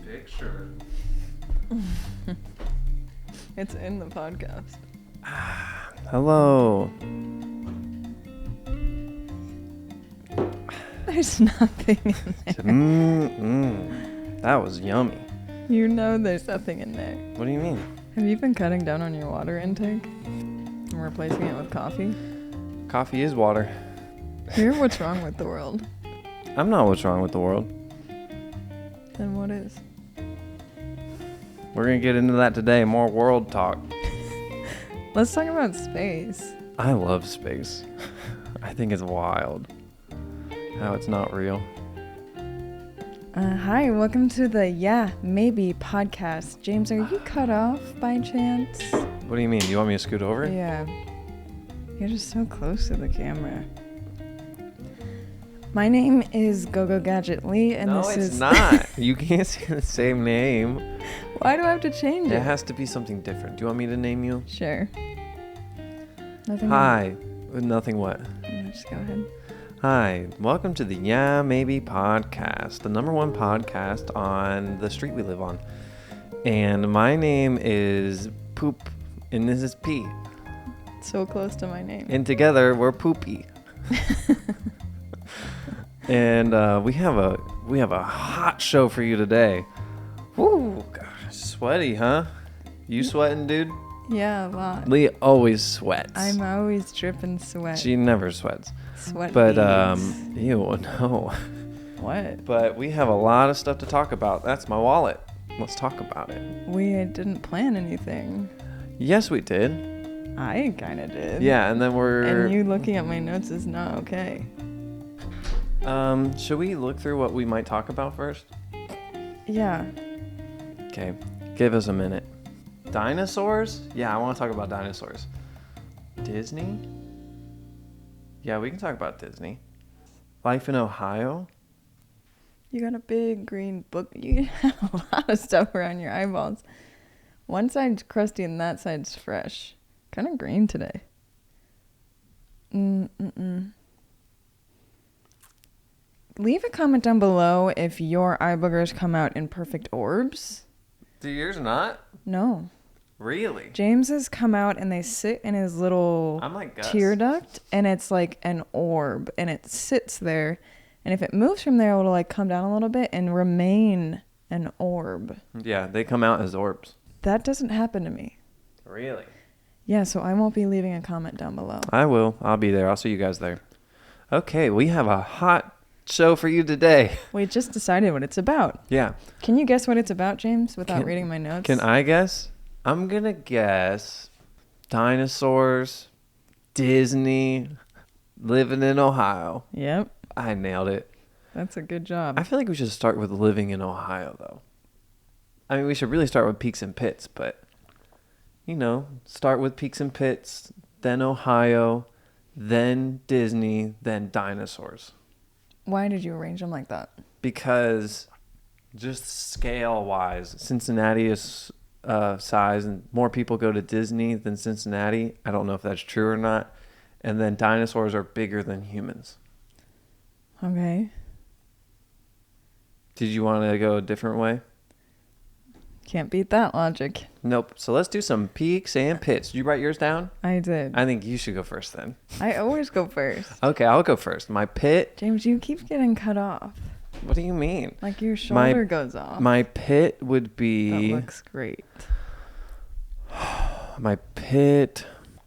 picture. It's in the podcast. Hello. There's nothing in there. That was yummy. You know there's nothing in there. What do you mean? Have you been cutting down on your water intake and replacing it with coffee? Coffee is water. You're what's wrong with the world. I'm not what's wrong with the world. Then what is? We're going to get into that today. More world talk. Let's talk about space. I love space. I think it's wild how it's not real. Hi, welcome to the Yeah, Maybe podcast. James, are you cut off by chance? What do you mean? You want me to scoot over? Yeah. You're just so close to the camera. My name is Gogo Gadget Lee, and no, this it's is... not. You can't say the same name. Why do I have to change it? It has to be something different. Do you want me to name you? Sure. Nothing. Hi. Nothing what? Just go ahead. Hi. Welcome to the Yeah Maybe podcast, the number one podcast on the street we live on. And my name is Poop, and this is P. So close to my name. And together we're Poopy. And we have a hot show for you today. Woo, gosh, sweaty, huh? You sweating, dude? Yeah, a lot. Lee always sweats. I'm always dripping sweat. She never sweats. Sweat. But beads. ew, no. What? But we have a lot of stuff to talk about. That's my wallet. Let's talk about it. We didn't plan anything. Yes, we did. I kind of did. Yeah, and then And you looking at my notes is not okay. Should we look through what we might talk about first? Yeah. Okay, give us a minute. Dinosaurs? Yeah, I want to talk about dinosaurs. Disney? Yeah, we can talk about Disney. Life in Ohio? You got a big green book. You have a lot of stuff around your eyeballs. One side's crusty and that side's fresh. Kind of green today. Leave a comment down below if your eye boogers come out in perfect orbs. Do yours not? No. Really? James's come out and they sit in his little I'm like Gus. tear duct, and it's like an orb, and it sits there, and if it moves from there, it'll like come down a little bit and remain an orb. Yeah, they come out as orbs. That doesn't happen to me. Really? Yeah, so I won't be leaving a comment down below. I will. I'll be there. I'll see you guys there. Okay, we have a hot show for you today. We just decided what it's about. Yeah. Can you guess what it's about, James, without reading my notes? Can I guess? I'm going to guess dinosaurs, Disney, living in Ohio. Yep. I nailed it. That's a good job. I feel like we should start with living in Ohio, though. I mean, we should really start with peaks and pits, but, you know, start with peaks and pits, then Ohio, then Disney, then dinosaurs. Why did you arrange them like that? Because just scale-wise, Cincinnati is size, and more people go to Disney than Cincinnati. I don't know if that's true or not. And then dinosaurs are bigger than humans. Okay. Did you want to go a different way? Can't beat that logic. Nope. So let's do some peaks and pits. Did you write yours down? I did. I think you should go first then. I always go first. Okay, I'll go first. My pit. James, you keep getting cut off. What do you mean? Like your shoulder goes off. My pit would be... That looks great. My pit...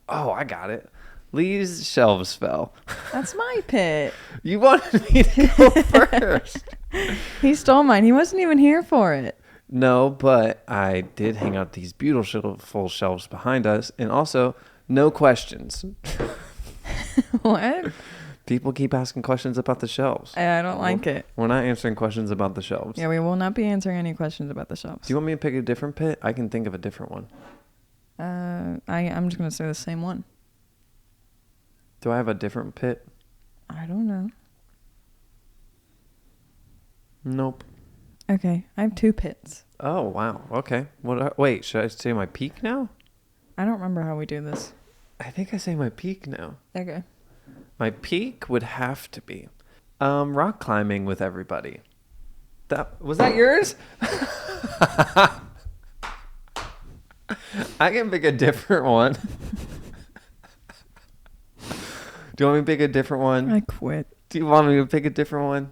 Oh, I got it. Lee's shelves fell. That's my pit. You wanted me to go first. He stole mine. He wasn't even here for it. No, but I did hang out these beautiful shelves behind us. And also, no questions. What? People keep asking questions about the shelves. I don't like it. We're not answering questions about the shelves. Yeah, we will not be answering any questions about the shelves. Do you want me to pick a different pit? I can think of a different one. I'm just going to say the same one. Do I have a different pit? I don't know. Nope. Okay, I have two pits. Oh, wow. Okay. Wait, should I say my peak now? I don't remember how we do this. I think I say my peak now. Okay. My peak would have to be rock climbing with everybody. Was that yours? I can pick a different one. Do you want me to pick a different one? I quit. Do you want me to pick a different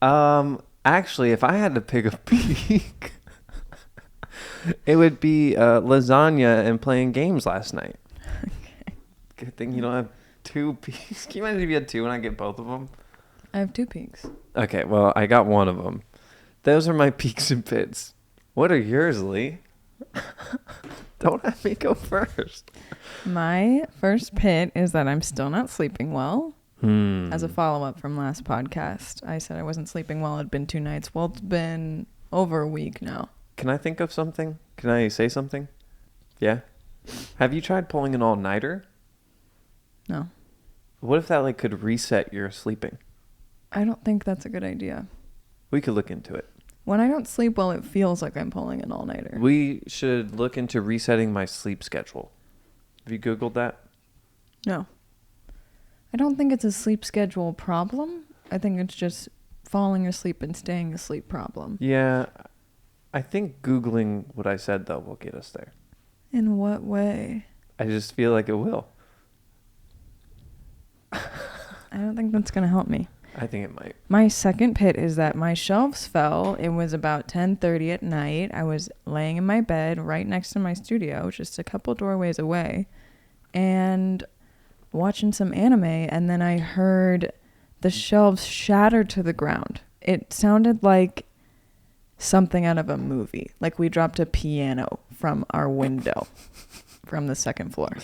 one? Actually, if I had to pick a peak, it would be lasagna and playing games last night. Okay. Good thing you don't have 2 peaks. Can you imagine if you had 2 and I get both of them? I have 2 peaks. Okay, well, I got one of them. Those are my peaks and pits. What are yours, Lee? Don't have me go first. My first pit is that I'm still not sleeping well. Hmm. As a follow-up from last podcast, I said I wasn't sleeping well. It'd been 2 nights. Well, it's been over a week now. Can I think of something? Can I say something? Yeah? Have you tried pulling an all-nighter? No. What if that like could reset your sleeping? I don't think that's a good idea. We could look into it. When I don't sleep well, it feels like I'm pulling an all-nighter. We should look into resetting my sleep schedule. Have you Googled that? No. I don't think it's a sleep schedule problem. I think it's just falling asleep and staying asleep problem. Yeah. I think Googling what I said, though, will get us there. In what way? I just feel like it will. I don't think that's going to help me. I think it might. My second pit is that my shelves fell. It was about 10:30 at night. I was laying in my bed right next to my studio, just a couple doorways away, and watching some anime, and then I heard the shelves shatter to the ground. It sounded like something out of a movie. Like we dropped a piano from our window from the second floor.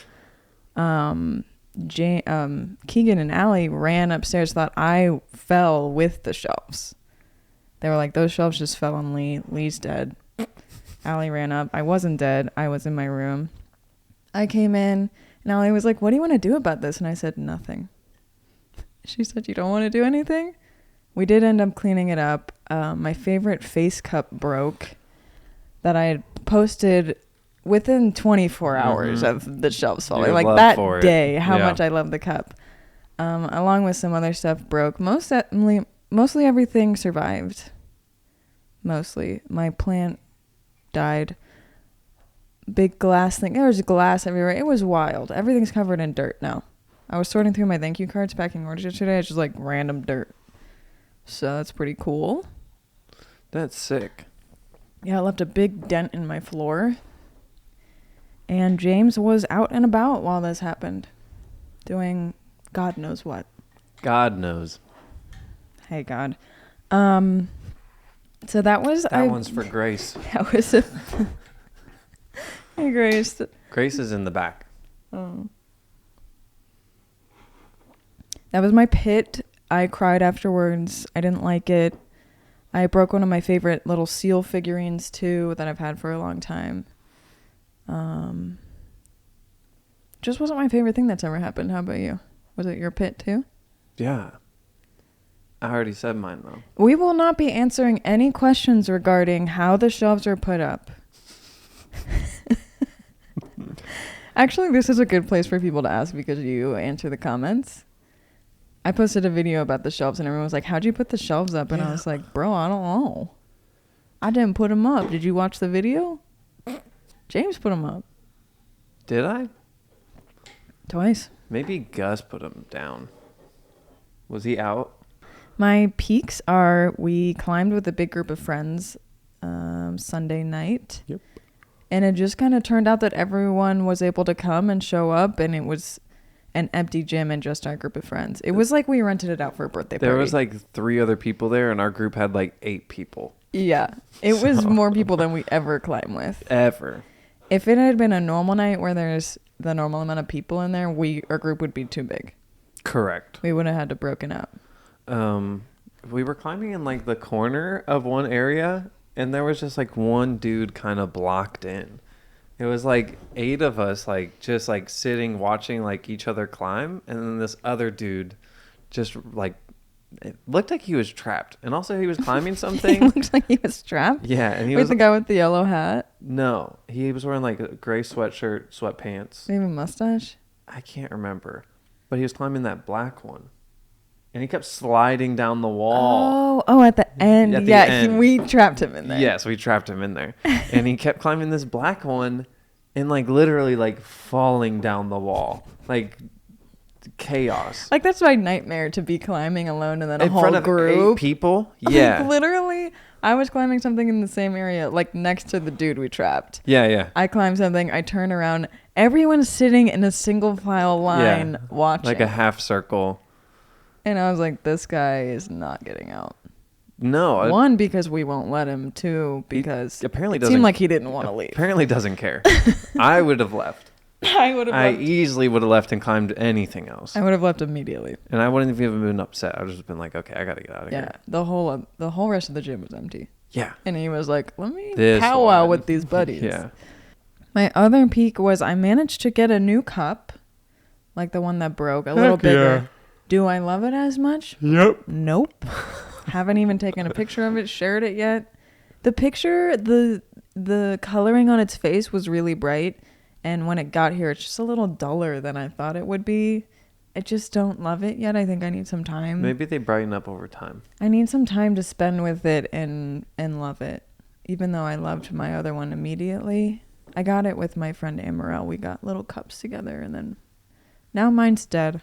Keegan and Allie ran upstairs, thought I fell with the shelves. They were like, those shelves just fell on Lee. Lee's dead. Allie ran up. I wasn't dead. I was in my room. I came in, and Allie was like, what do you want to do about this? And I said, nothing. She said, you don't want to do anything? We did end up cleaning it up. My favorite face cup broke that I had posted within 24 hours of the shelves falling. Like that day, how much I love the cup. Along with some other stuff broke. Mostly everything survived. Mostly. My plant died. Big glass thing. There was glass everywhere. It was wild. Everything's covered in dirt now. I was sorting through my thank you cards, packing orders yesterday. It's just like random dirt. So that's pretty cool. That's sick. Yeah, I left a big dent in my floor. And James was out and about while this happened. Doing God knows what. God knows. Hey, God. So that was... That one's for Grace. That was a... Hey, Grace. Grace is in the back. Oh. That was my pit. I cried afterwards. I didn't like it. I broke one of my favorite little seal figurines, too, that I've had for a long time. Just wasn't my favorite thing that's ever happened. How about you? Was it your pit too? Yeah. I already said mine though. We will not be answering any questions regarding how the shelves are put up. Actually, this is a good place for people to ask because you answer the comments. I posted a video about the shelves and everyone was like, how'd you put the shelves up? And I was like, bro, I don't know. I didn't put them up. Did you watch the video? James put them up. Did I? Twice. Maybe Gus put them down. Was he out? My peaks are we climbed with a big group of friends Sunday night. Yep. And it just kind of turned out that everyone was able to come and show up, and it was an empty gym and just our group of friends. It was like we rented it out for a birthday party. There was like 3 other people there, and our group had like 8 people. Yeah. It was more people than we ever climb with. Ever. If it had been a normal night where there's the normal amount of people in there, our group would be too big. Correct. We would have had to broken up. We were climbing in like the corner of one area, and there was just like one dude kind of blocked in. It was like 8 of us like just like sitting watching like each other climb, and then this other dude just like it looked like he was trapped, and also he was climbing something. He looked like he was trapped. Yeah, and he was was the guy with the yellow hat. No, he was wearing like a gray sweatshirt, sweatpants. Maybe a mustache. I can't remember, but he was climbing that black one, and he kept sliding down the wall. Oh, at the end. At the yeah, end. we trapped him in there. Yes, we trapped him in there. And he kept climbing this black one and like literally like falling down the wall. Like chaos. Like that's my nightmare, to be climbing alone and then a In whole front of group. 8 people? Yeah. Like, literally, I was climbing something in the same area, like next to the dude we trapped. Yeah. I climbed something, I turn around, everyone's sitting in a single file line watching. Like a half circle. And I was like, this guy is not getting out. No. One, because we won't let him. Two, because apparently it doesn't seemed like he didn't want to leave. Apparently doesn't care. I would have left. I would have I left. easily would have left and climbed anything else. I would have left immediately. And I wouldn't have even been upset. I would have just been like, okay, I got to get out of Yeah, here. the whole rest of the gym was empty. Yeah. And he was like, let me This powwow one. with these buddies. Yeah. My other peak was I managed to get a new cup, like the one that broke, a little bigger. yeah. Do I love it as much? Yep. Nope. Haven't even taken a picture of it, shared it yet. The picture, the coloring on its face was really bright, and when it got here, it's just a little duller than I thought it would be. I just don't love it yet. I think I need some time. Maybe they brighten up over time. I need some time to spend with it and love it. Even though I loved my other one immediately. I got it with my friend Amarel. We got little cups together, and then now mine's dead.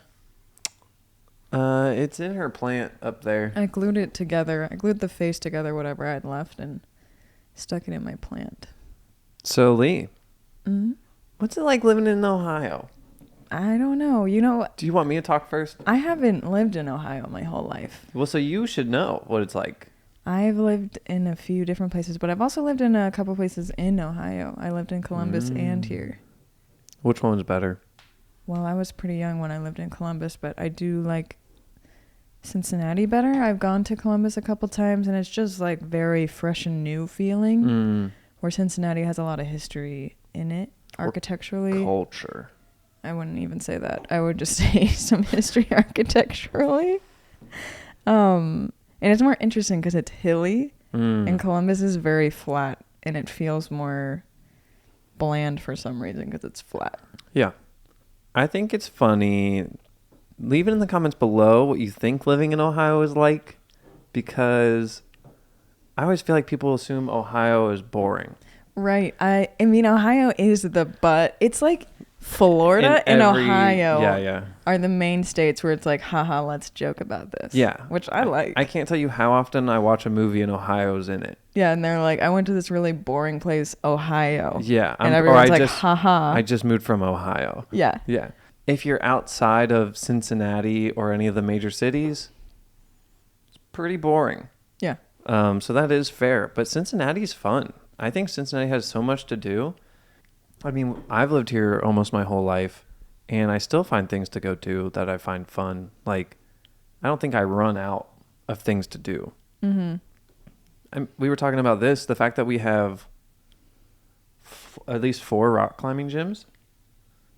It's in her plant up there. I glued it together. I glued the face together, whatever I had left, and stuck it in my plant. So, Lee, Mm-hmm. what's it like living in Ohio? I don't know. You know, Do you want me to talk first? I haven't lived in Ohio my whole life. Well, so you should know what it's like. I've lived in a few different places, but I've also lived in a couple places in Ohio. I lived in Columbus and here. Which one was better? Well, I was pretty young when I lived in Columbus, but I do like Cincinnati better. I've gone to Columbus a couple times, and it's just like very fresh and new feeling. Where Cincinnati has a lot of history in it, architecturally. Culture. I wouldn't even say that. I would just say some history architecturally. And it's more interesting because it's hilly, and Columbus is very flat, and it feels more bland for some reason because it's flat. Yeah. I think it's funny. Leave it in the comments below what you think living in Ohio is like, because I always feel like people assume Ohio is boring. Right. I mean, Ohio is the butt. It's like Florida and Ohio are the main states where it's like, haha, let's joke about this. Yeah. Which I like. I can't tell you how often I watch a movie and Ohio's in it. Yeah, and they're like, I went to this really boring place, Ohio. Yeah. And everyone's like, haha. I just moved from Ohio. Yeah. Yeah. If you're outside of Cincinnati or any of the major cities, it's pretty boring. Yeah. So that is fair. But Cincinnati's fun. I think Cincinnati has so much to do. I mean, I've lived here almost my whole life, and I still find things to go do that I find fun. Like, I don't think I run out of things to do. Mm-hmm. We were talking about this, the fact that we have at least 4 rock climbing gyms.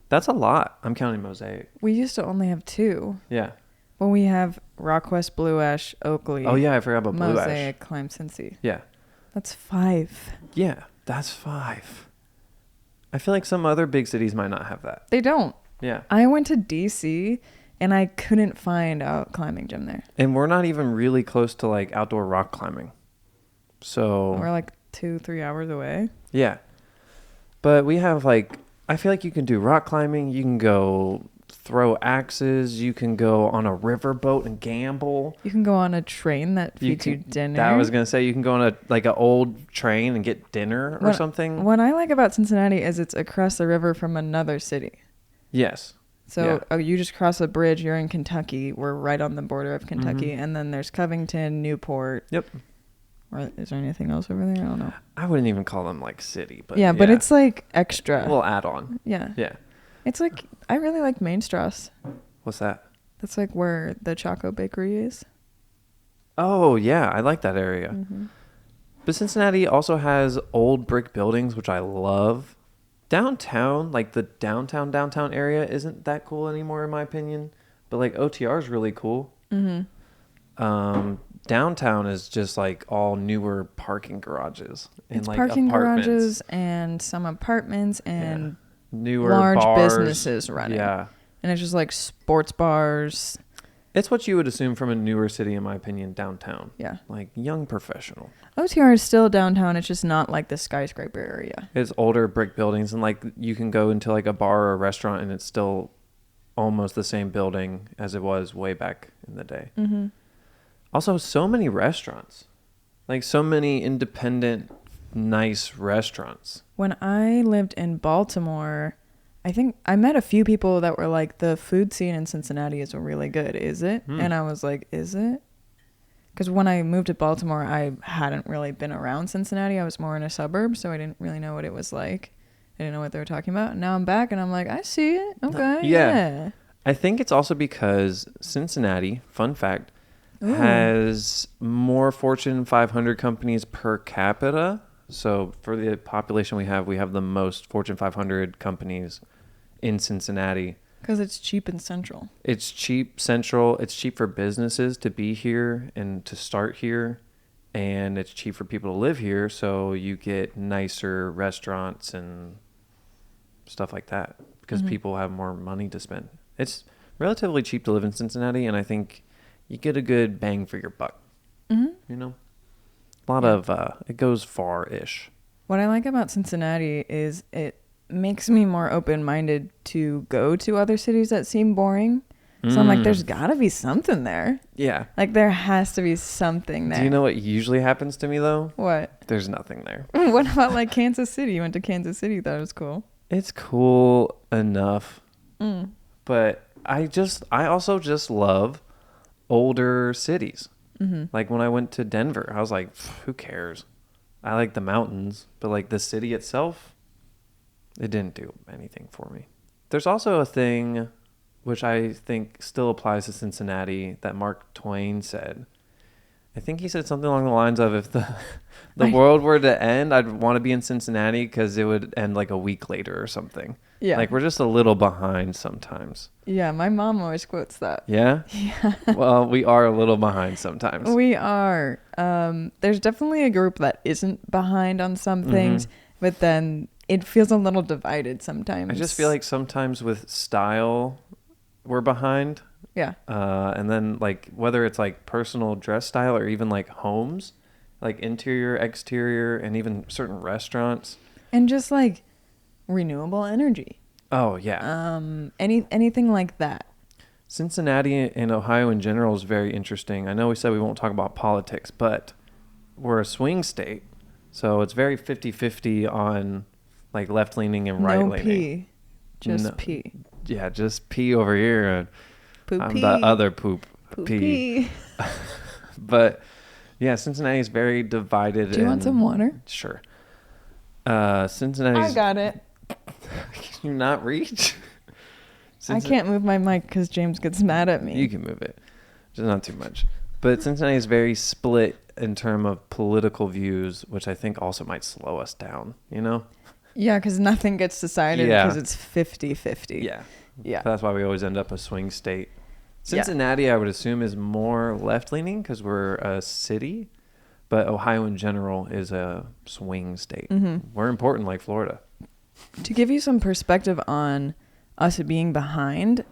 That's a lot. I'm counting Mosaic. We used to only have 2. Yeah. Well, we have Rockwest, Blue Ash, Oakley. Oh, yeah, I forgot about Blue Mosaic, Ash. Climb Cincy. Yeah. That's 5. Yeah, that's 5. I feel like some other big cities might not have that. They don't. Yeah. I went to DC and I couldn't find a climbing gym there. And we're not even really close to like outdoor rock climbing. So We're like 2-3 hours away. yeah. But we have like, I feel like you can do rock climbing. You can go throw axes. You can go on a river boat and gamble. You can go on a train that feeds you dinner. That I was going to say, you can go on a like an old train and get dinner or something. What I like about Cincinnati is it's across the river from another city. Yes. So you just cross a bridge, you're in Kentucky. We're right on the border of Kentucky. And then there's Covington, Newport. Yep. Or is there anything else over there? I don't know. I wouldn't even call them like city, but yeah, but it's like extra. A little add-on. Yeah. Yeah. It's like, I really like Main Strasse. What's that? That's like where the Choco Bakery is. Oh, yeah. I like that area. Mm-hmm. But Cincinnati also has old brick buildings, which I love. Downtown, like the downtown area isn't that cool anymore, in my opinion. But like OTR is really cool. Mm-hmm. Downtown is just like all newer parking garages. And It's like parking apartments. garages and some apartments and newer large bars. businesses running. Yeah. And it's just like sports bars. It's what you would assume from a newer city, in my opinion, downtown. Yeah. Like young professional. OTR is still downtown. It's just not like the skyscraper area. It's older brick buildings, and like you can go into like a bar or a restaurant and it's still almost the same building as it was way back in the day. Mm-hmm. Also, so many restaurants. Like so many independent, nice restaurants. When I lived in Baltimore, I think I met a few people that were like, the food scene in Cincinnati is really good, is it? And I was like, is it? Because when I moved to Baltimore, I hadn't really been around Cincinnati. I was more in a suburb, so I didn't really know what it was like. I didn't know what they were talking about. And now I'm back, and I'm like, I see it. Okay, yeah. I think it's also because Cincinnati, fun fact, Ooh. has more Fortune 500 companies per capita. So for the population we have the most Fortune 500 companies in Cincinnati. Because it's cheap and central. It's cheap, central. It's cheap for businesses to be here and to start here. And it's cheap for people to live here. So you get nicer restaurants and stuff like that because people have more money to spend. It's relatively cheap to live in Cincinnati. And I think you get a good bang for your buck. Mm-hmm. You know? A lot of, it goes far-ish. What I like about Cincinnati is it makes me more open-minded to go to other cities that seem boring. So I'm like, there's got to be something there. Yeah. Like, there has to be something there. Do you know what usually happens to me, though? What? There's nothing there. What about, like, Kansas City? You went to Kansas City. Thought it was cool. It's cool enough. But I also just love older cities. Mm-hmm. Like, when I went to Denver, I was like, who cares? I like the mountains. But, like, the city itself, it didn't do anything for me. There's also a thing which I think still applies to Cincinnati that Mark Twain said. I think he said something along the lines of, if the world were to end, I'd want to be in Cincinnati because it would end like a week later or something. Yeah. Like, we're just a little behind sometimes. Yeah, my mom always quotes that. Yeah? Yeah. Well, we are a little behind sometimes. We are. There's definitely a group that isn't behind on some things, but then it feels a little divided sometimes. I just feel like sometimes with style, we're behind. Yeah. And then, like, whether it's like personal dress style or even like homes, like interior, exterior, and even certain restaurants. And just like renewable energy. Oh, yeah. Anything like that. Cincinnati and Ohio in general is very interesting. I know we said we won't talk about politics, but we're a swing state. So it's very 50-50 on like left-leaning and right-leaning. No P. Just P. Yeah, just P over here. Poop I'm P. the other poop P. But yeah, Cincinnati is very divided. Do you want some water? Sure. Cincinnati's... I got it. Can you not reach? I can't move my mic because James gets mad at me. You can move it. Just not too much. But Cincinnati is very split in terms of political views, which I think also might slow us down, you know? Yeah, because nothing gets decided because it's 50-50. Yeah. Yeah. That's why we always end up a swing state. Cincinnati, I would assume, is more left-leaning because we're a city. But Ohio in general is a swing state. Mm-hmm. We're important like Florida. To give you some perspective on us being behind,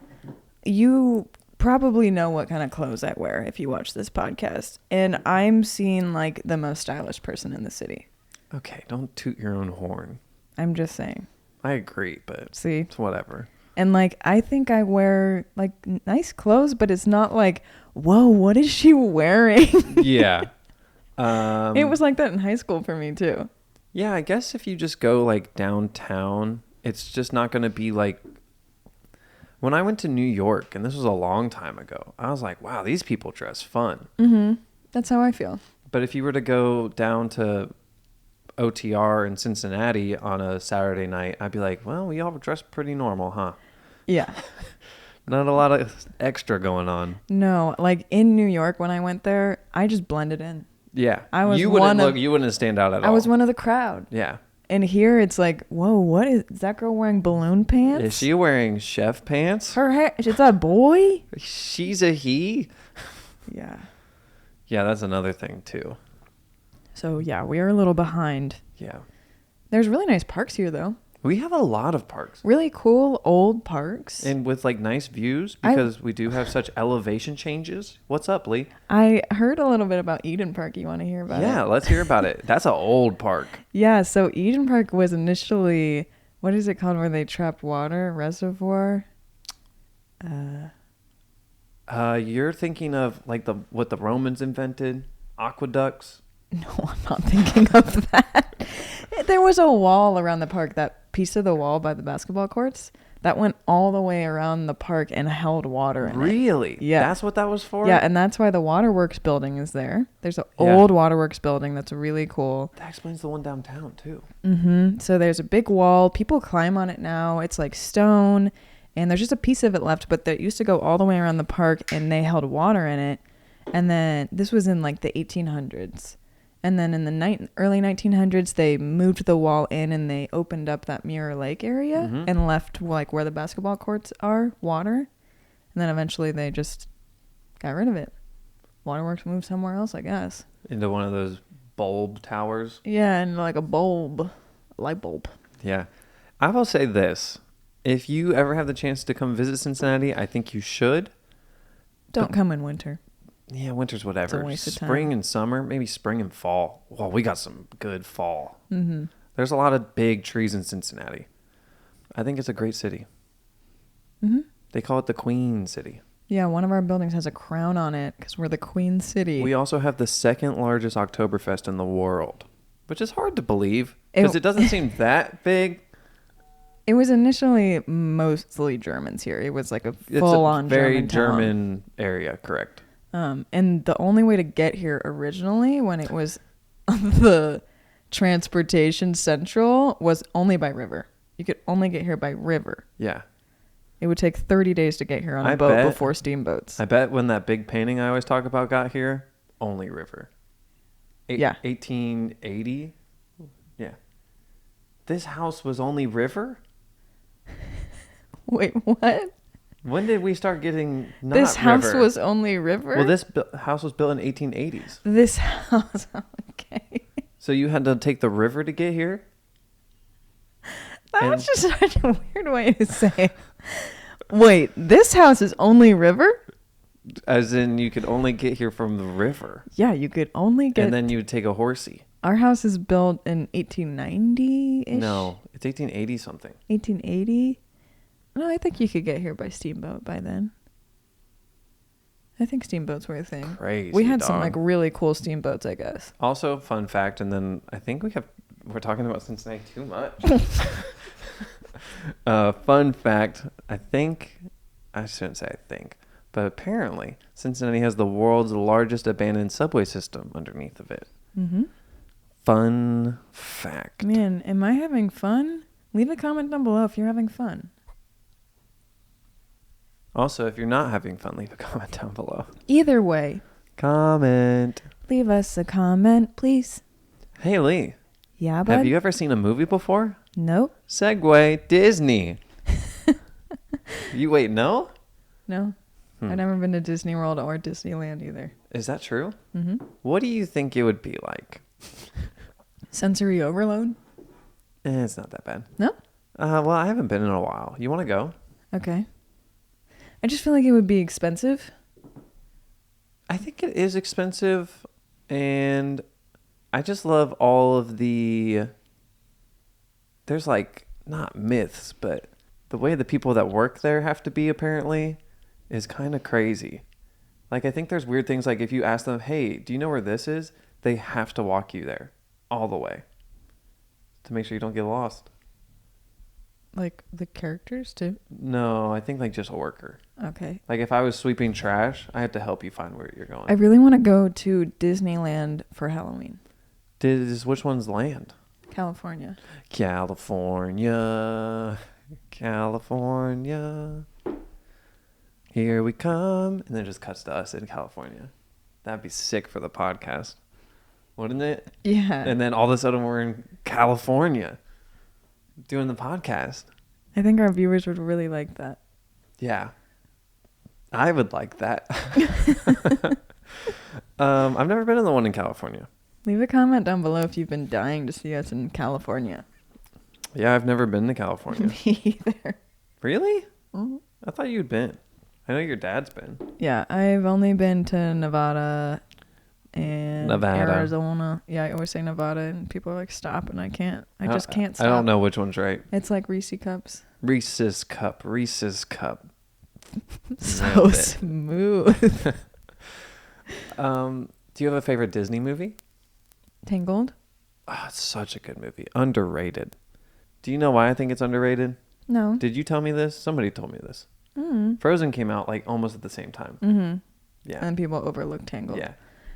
you probably know what kind of clothes I wear if you watch this podcast. And I'm seen like the most stylish person in the city. Okay, don't toot your own horn. I'm just saying. I agree, but see, it's whatever. And like, I think I wear like nice clothes, but it's not like, whoa, what is she wearing? Yeah. It was like that in high school for me too. Yeah, I guess if you just go like downtown, it's just not going to be like... When I went to New York, and this was a long time ago, I was like, wow, these people dress fun. Mm-hmm. That's how I feel. But if you were to go down to OTR in Cincinnati on a Saturday night, I'd be like, well, we all dress pretty normal, huh? Yeah. Not a lot of extra going on. No, like in New York when I went there, I just blended in. Yeah. I was you wouldn't stand out at all. I was one of the crowd. Yeah. And here it's like, whoa, what is that girl wearing balloon pants? Is she wearing chef pants? Her hair, is that a boy? She's a he? Yeah. Yeah, that's another thing too. So yeah, we are a little behind. Yeah. There's really nice parks here though. We have a lot of parks. Really cool old parks. And with like nice views because we do have such elevation changes. What's up, Lee? I heard a little bit about Eden Park. You want to hear about it? Yeah, let's hear about it. That's an old park. Yeah, so Eden Park was initially, what is it called where they trapped water? Reservoir? You're thinking of like what the Romans invented? Aqueducts? No, I'm not thinking of that. There was a wall around the park, that piece of the wall by the basketball courts, that went all the way around the park and held water in it. Really? Yeah. That's what that was for? Yeah, and that's why the Waterworks building is there. There's an old Waterworks building that's really cool. That explains the one downtown too. Mm-hmm. So there's a big wall. People climb on it now. It's like stone, and there's just a piece of it left, but that used to go all the way around the park, and they held water in it. And then this was in like the 1800s. And then in the early 1900s, they moved the wall in and they opened up that Mirror Lake area and left like where the basketball courts are, water. And then eventually they just got rid of it. Waterworks moved somewhere else, I guess. Into one of those bulb towers. Yeah, and like a light bulb. Yeah. I will say this. If you ever have the chance to come visit Cincinnati, I think you should. Don't come in winter. Yeah, winter's whatever. It's a waste of time. Spring and summer, maybe spring and fall. Well, we got some good fall. Mm-hmm. There's a lot of big trees in Cincinnati. I think it's a great city. Mm-hmm. They call it the Queen City. Yeah, one of our buildings has a crown on it because we're the Queen City. We also have the second largest Oktoberfest in the world, which is hard to believe because it doesn't seem that big. It was initially mostly Germans here. It was like a full-on very German area, correct. And the only way to get here originally, when it was the transportation central, was only by river. You could only get here by river. Yeah. It would take 30 days to get here on a boat before steamboats. I bet when that big painting I always talk about got here, only river. Yeah. 1880? Yeah. This house was only river? Wait, what? When did we start getting not This house river? was only river? Well, this house was built in 1880s. This house, okay. So you had to take the river to get here? That was just such a weird way to say. Wait, this house is only river? As in you could only get here from the river. Yeah, you could only get... And then you would take a horsey. Our house is built in 1890-ish? No, it's 1880 something. 1880? No, I think you could get here by steamboat by then. I think steamboats were a thing. Crazy, we had dog. some like really cool steamboats, I guess. Also, fun fact, and then I think we're talking about Cincinnati too much. Fun fact, I shouldn't say I think, but apparently Cincinnati has the world's largest abandoned subway system underneath of it. Mm-hmm. Fun fact. Man, am I having fun? Leave a comment down below if you're having fun. Also, if you're not having fun, leave a comment down below. Either way, Comment. leave us a comment, please. Hey, Lee. Yeah, bud? Have you ever seen a movie before? Nope. Segway, Disney. You wait, no? No. I've never been to Disney World or Disneyland either. Is that true? Mm-hmm. What do you think it would be like? Sensory overload? It's not that bad. No? Well, I haven't been in a while. You want to go? Okay. I just feel like it would be expensive. I think it is expensive, and I just love all of there's like, not myths, but the way the people that work there have to be apparently is kind of crazy. Like, I think there's weird things like if you ask them, hey, do you know where this is? They have to walk you there all the way to make sure you don't get lost. Like the characters too? No, I think like just a worker. Okay. Like if I was sweeping trash, I had to help you find where you're going. I really want to go to Disneyland for Halloween. Which one's land? California. California. Here we come. And then it just cuts to us in California. That'd be sick for the podcast. Wouldn't it? Yeah. And then all of a sudden we're in California doing the podcast. I think our viewers would really like that. Yeah. I would like that. I've never been in the one in California. Leave a comment down below if you've been dying to see us in California. Yeah, I've never been to California. Me either. Really? Mhm. I thought you'd been. I know your dad's been. Yeah, I've only been to Nevada and Nevada. Arizona. Yeah, I always say Nevada, and people are like, "Stop!" and I can't. I just can't stop. I don't know which one's right. It's like Reese cups. Reese's Cup. Reese's Cup. So Nailed it. smooth. Do you have a favorite Disney movie? Tangled? Oh, it's such a good movie. Underrated. Do you know why I think it's underrated? No. Did you tell me this? Somebody told me this. Mm-hmm. Frozen came out like almost at the same time. Mm-hmm. Yeah. And people overlook Tangled. Yeah.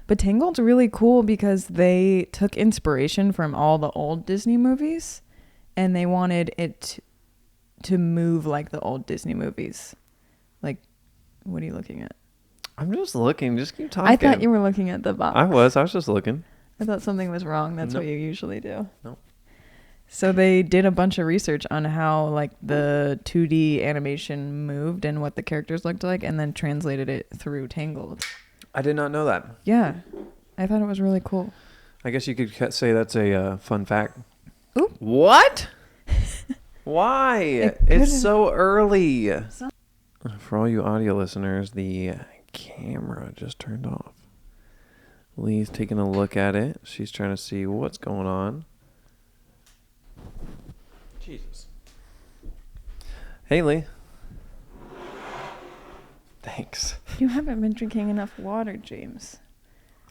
But Tangled's really cool because they took inspiration from all the old Disney movies and they wanted it to move like the old Disney movies. Like, what are you looking at? I'm just looking. Just keep talking. I thought you were looking at the box. I was just looking. I thought something was wrong. That's Nope. what you usually do. Nope. So they did a bunch of research on how like the 2D animation moved and what the characters looked like and then translated it through Tangled. I did not know that. Yeah. I thought it was really cool. I guess you could say that's a fun fact. Ooh. What? Why? It It's couldn't- so early. For all you audio listeners, the camera just turned off. Lee's taking a look at it. She's trying to see what's going on. Jesus. Hey, Lee. Thanks. You haven't been drinking enough water, James.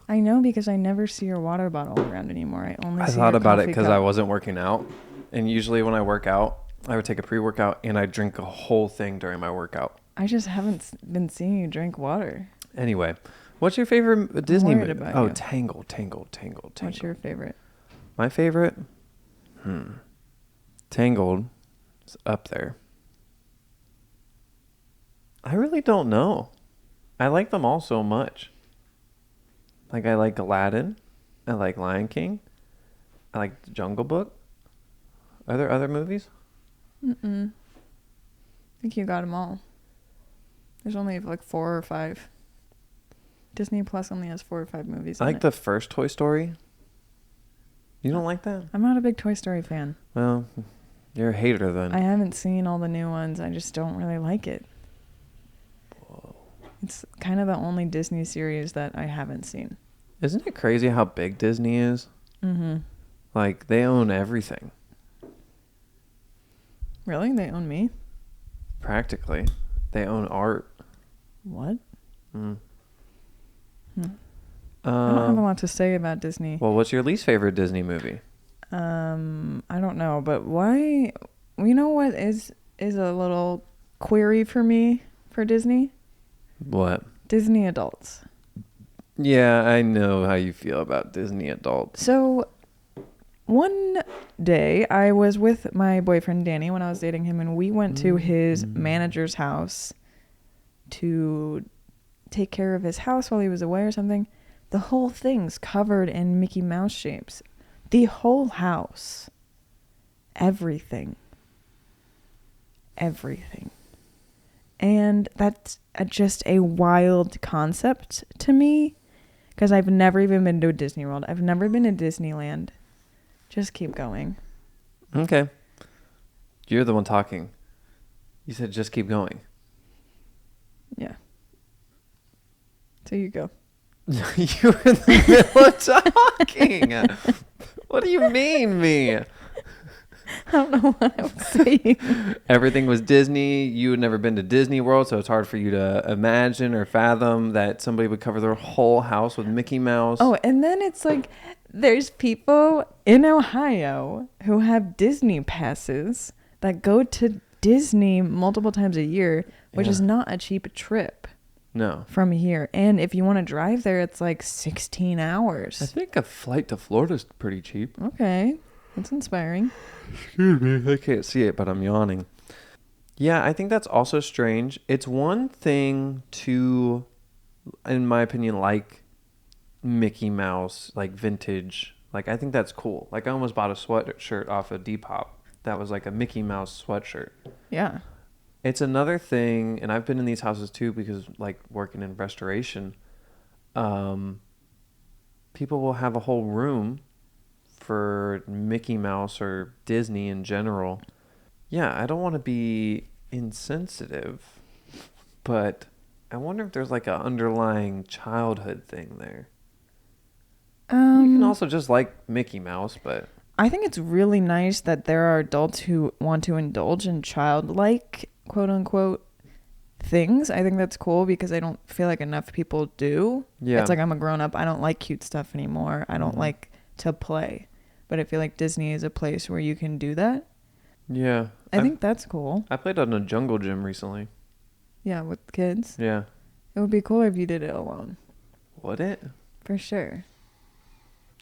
I know because I never see your water bottle around anymore. I only I see thought your about it coffee because cup. I wasn't working out. And usually when I work out, I would take a pre-workout and I drink a whole thing during my workout. I just haven't been seeing you drink water. Anyway, what's your favorite Disney worried movie? about Oh, you. Tangled. What's your favorite? My favorite? Tangled is up there. I really don't know. I like them all so much. Like, I like Aladdin. I like Lion King. I like The Jungle Book. Are there other movies? I think you got them all. There's only like 4 or 5. Disney Plus only has 4 or 5 movies. I in like it. the first Toy Story. You don't like that? I'm not a big Toy Story fan. Well, you're a hater then. I haven't seen all the new ones. I just don't really like it. Whoa. It's kind of the only Disney series that I haven't seen. Isn't it crazy how big Disney is? Mm-hmm. Like, they own everything, Really? They own me? practically. They own art. What? Mm. I don't have a lot to say about Disney. Well, what's your least favorite Disney movie? I don't know, but why? You know what is a little query for me for Disney? What? Disney adults. Yeah, I know how you feel about Disney adults. So one day I was with my boyfriend Danny when I was dating him, and we went to his manager's house to take care of his house while he was away or something. The whole thing's covered in Mickey Mouse shapes. The whole house. Everything. And that's just a wild concept to me because I've never even been to a Disney World. I've never been to Disneyland. Just keep going. Okay. You're the one talking. You said just keep going. Yeah. So you go. You were in the middle of talking. What do you mean, me? I don't know what I was saying. Everything was Disney. You had never been to Disney World, so it's hard for you to imagine or fathom that somebody would cover their whole house with Mickey Mouse. Oh, and then it's like there's people in Ohio who have Disney passes that go to Disney multiple times a year, which is not a cheap trip No. from here. And if you want to drive there, it's like 16 hours. I think a flight to Florida is pretty cheap. Okay. That's inspiring. Excuse me. I can't see it, but I'm yawning. Yeah, I think that's also strange. It's one thing to, in my opinion, like Mickey Mouse, like vintage. Like, I think that's cool. Like, I almost bought a sweatshirt off of Depop that was like a Mickey Mouse sweatshirt. Yeah. It's another thing, and I've been in these houses too because, like, working in restoration, people will have a whole room for Mickey Mouse or Disney in general. Yeah, I don't want to be insensitive, but I wonder if there's like an underlying childhood thing there. You can also just like Mickey Mouse, but I think it's really nice that there are adults who want to indulge in childlike, quote unquote, things. I think that's cool because I don't feel like enough people do. yeah. It's like I'm a grown up. I don't like cute stuff anymore. I don't like to play. But I feel like Disney is a place where you can do that. Yeah. I think that's cool. I played on a jungle gym recently. Yeah, with kids. Yeah. It would be cooler if you did it alone. Would it? For sure.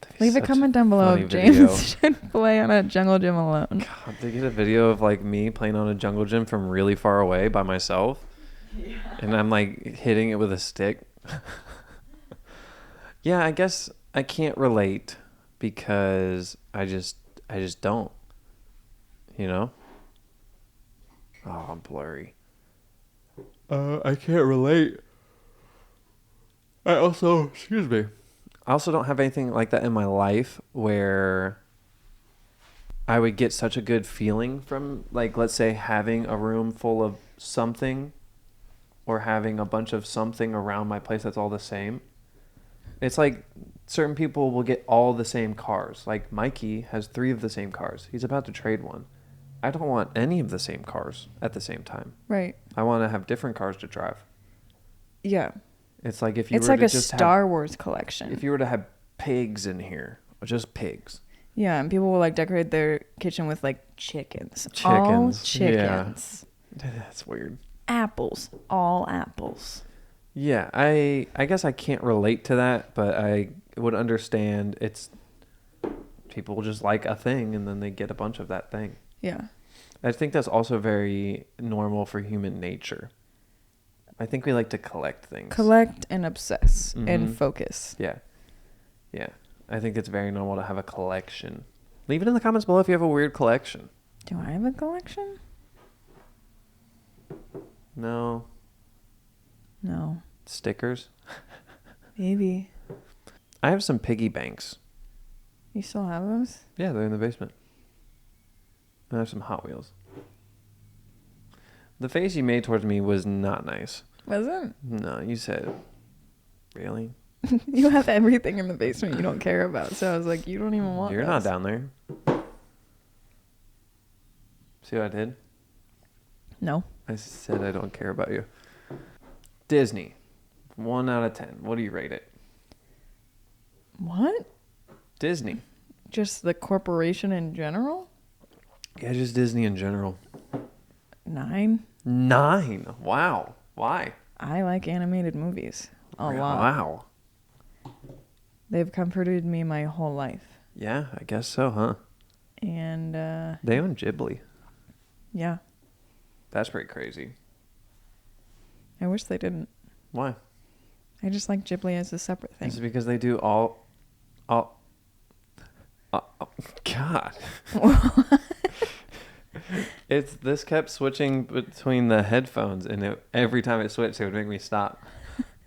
That'd be Leave a such comment down below funny if James video. should play on a jungle gym alone. God, to get a video of like me playing on a jungle gym from really far away by myself. Yeah. And I'm like hitting it with a stick. Yeah, I guess I can't relate because I just don't. You know? Oh, I'm blurry. I can't relate. I also don't have anything like that in my life where I would get such a good feeling from, like, let's say having a room full of something or having a bunch of something around my place that's all the same. It's like certain people will get all the same cars. Like Mikey has 3 of the same cars. He's about to trade one. I don't want any of the same cars at the same time. Right. I want to have different cars to drive. Yeah. It's like if you It's were like to a just Star Wars collection. if you were to have pigs in here, or just pigs. Yeah, and people will like decorate their kitchen with like chickens. All chickens. Yeah. That's weird. Apples. All apples. Yeah, I guess I can't relate to that, but I would understand it's people just like a thing and then they get a bunch of that thing. Yeah. I think that's also very normal for human nature. I think we like to collect things. Collect and obsess and focus. Yeah. Yeah. I think it's very normal to have a collection. Leave it in the comments below if you have a weird collection. Do I have a collection? No. No. Stickers? Maybe. I have some piggy banks. You still have those? Yeah, they're in the basement. And I have some Hot Wheels. The face you made towards me was not nice. Wasn't? No, you said, really? You have everything in the basement you don't care about. So I was like, you don't even want You're those. not down there. See what I did? No. I said I don't care about you. Disney. 1 out of 10. What do you rate it? What? Disney. Just the corporation in general? Yeah, just Disney in general. 9. 9. Wow. Why? I like animated movies a lot. Wow. They've comforted me my whole life. Yeah, I guess so, huh? And They own Ghibli. yeah. That's pretty crazy. I wish they didn't. Why? I just like Ghibli as a separate thing. Is it because they do all God. This kept switching between the headphones, and every time it switched, it would make me stop.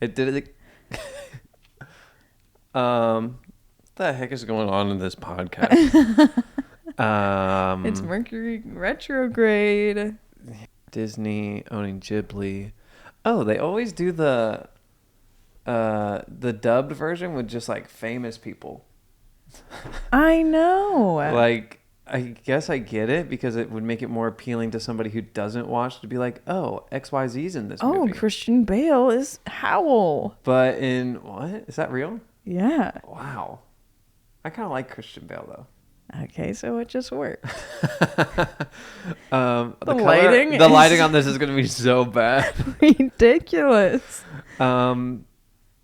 It did it. What the heck is going on in this podcast? It's Mercury retrograde. Disney owning Ghibli. Oh, they always do the dubbed version with just like famous people. I know. Like, I guess I get it because it would make it more appealing to somebody who doesn't watch to be like, oh, XYZ's in this movie. Oh, Christian Bale is Howl. But in what? Is that real? Yeah. Wow. I kind of like Christian Bale though. Okay, so it just worked. The lighting lighting on this is going to be so bad. Ridiculous.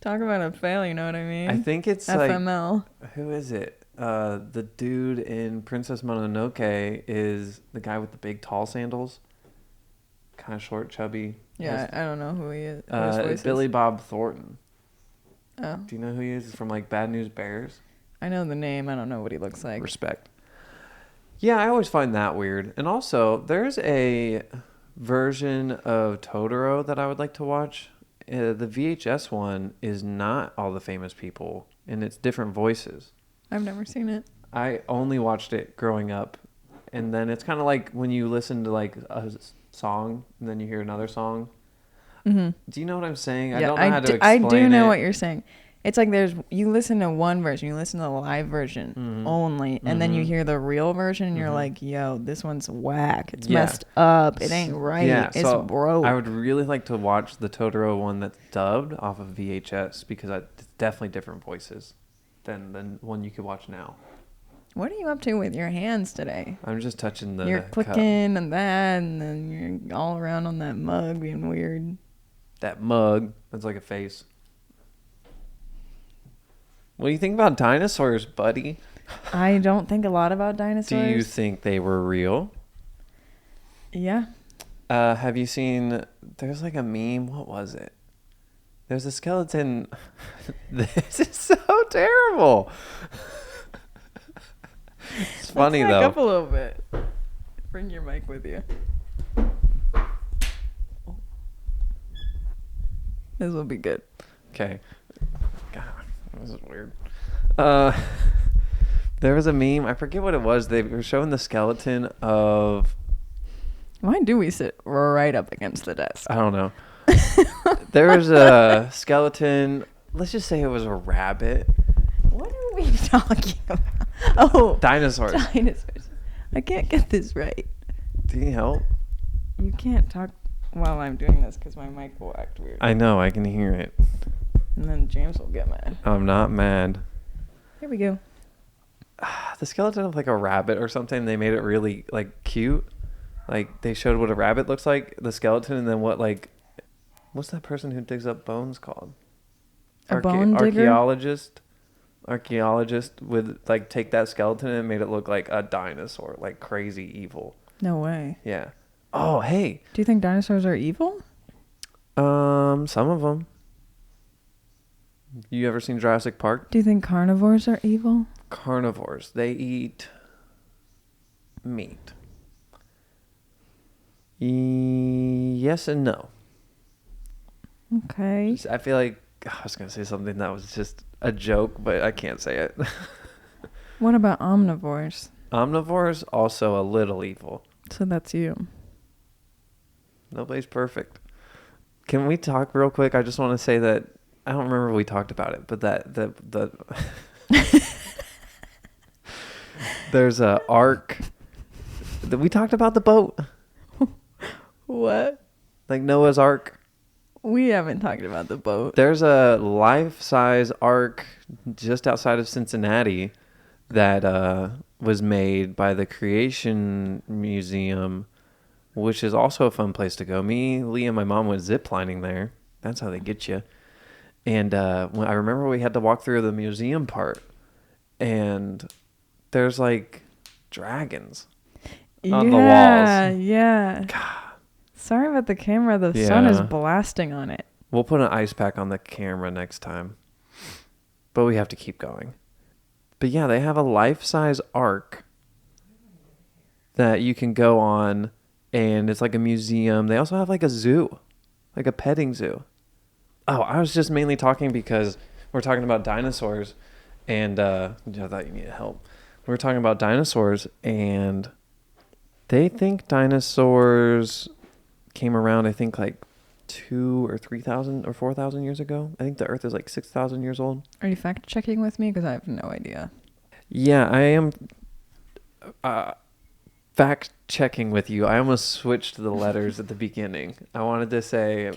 Talk about a fail, you know what I mean? I think it's FML. like, who is it? The dude in Princess Mononoke is the guy with the big tall sandals. Kind of short, chubby. Yeah, I don't know who he is. Who his voice Billy is. Bob Thornton. Oh. Do you know who he is? He's from like Bad News Bears. I know the name. I don't know what he looks like. Respect. Yeah, I always find that weird. And also, there's a version of Totoro that I would like to watch. The VHS one is not all the famous people, and it's different voices. I've never seen it. I only watched it growing up, and then it's kind of like when you listen to like a song and then you hear another song. Mm-hmm. Do you know what I'm saying? I Yeah, don't know how to explain I do know it. what you're saying. It's like you listen to one version, you listen to the live version only, and then you hear the real version, and you're like, yo, this one's whack. It's messed up. It ain't right. Yeah, it's so broke. I would really like to watch the Totoro one that's dubbed off of VHS because it's definitely different voices than the one you could watch now. What are you up to with your hands today? I'm just touching the You're cup. clicking and that, and then you're all around on that mug being weird. That mug, that's like a face. What do you think about dinosaurs, buddy? I don't think a lot about dinosaurs. Do you think they were real? Yeah. Have you seen, there's like a meme, what was it? There's a skeleton. This is so terrible. It's funny Let's back though. up a little bit. Bring your mic with you. This will be good. Okay. God, this is weird. There was a meme. I forget what it was. They were showing the skeleton of. Why do we sit right up against the desk? I don't know. There was a skeleton. Let's just say it was a rabbit. What are we talking about? Oh, Dinosaurs. dinosaurs. I can't get this right. Do you help? You can't talk while I'm doing this because my mic will act weird. I know. I can hear it. And then James will get mad. I'm not mad. Here we go. The skeleton of like a rabbit or something. They made it really like cute. Like they showed what a rabbit looks like, the skeleton, and then what's that person who digs up bones called? A bone digger? Archaeologist would like take that skeleton and made it look like a dinosaur, like crazy evil. No way. Yeah. Oh, hey. Do you think dinosaurs are evil? Some of them. You ever seen Jurassic Park? Do you think carnivores are evil? Carnivores. They eat meat. Yes and no. Okay. I feel like I was going to say something that was just a joke, but I can't say it. What about omnivores? Omnivores, also a little evil. So that's you. Nobody's perfect. Can we talk real quick? I just want to say that I don't remember if we talked about it, but the there's a ark. We talked about the boat. What? Like Noah's Ark. We haven't talked about the boat. There's a life-size ark just outside of Cincinnati that was made by the Creation Museum, which is also a fun place to go. Me, Lee, and my mom went ziplining there. That's how they get you. And when I remember we had to walk through the museum part, and there's like dragons on the walls. Yeah. God. Sorry about the camera. The sun is blasting on it. We'll put an ice pack on the camera next time. But we have to keep going. But yeah, they have a life-size ark that you can go on, and it's like a museum. They also have like a zoo, like a petting zoo. Oh, I was just mainly talking because we're talking about dinosaurs, and I thought you needed help. We were talking about dinosaurs, and they think dinosaurs came around, I think, like 2,000 or 3,000 or 4,000 years ago. I think the Earth is like 6,000 years old. Are you fact checking with me? Because I have no idea. Yeah, I am fact checking with you. I almost switched the letters at the beginning. I wanted to say...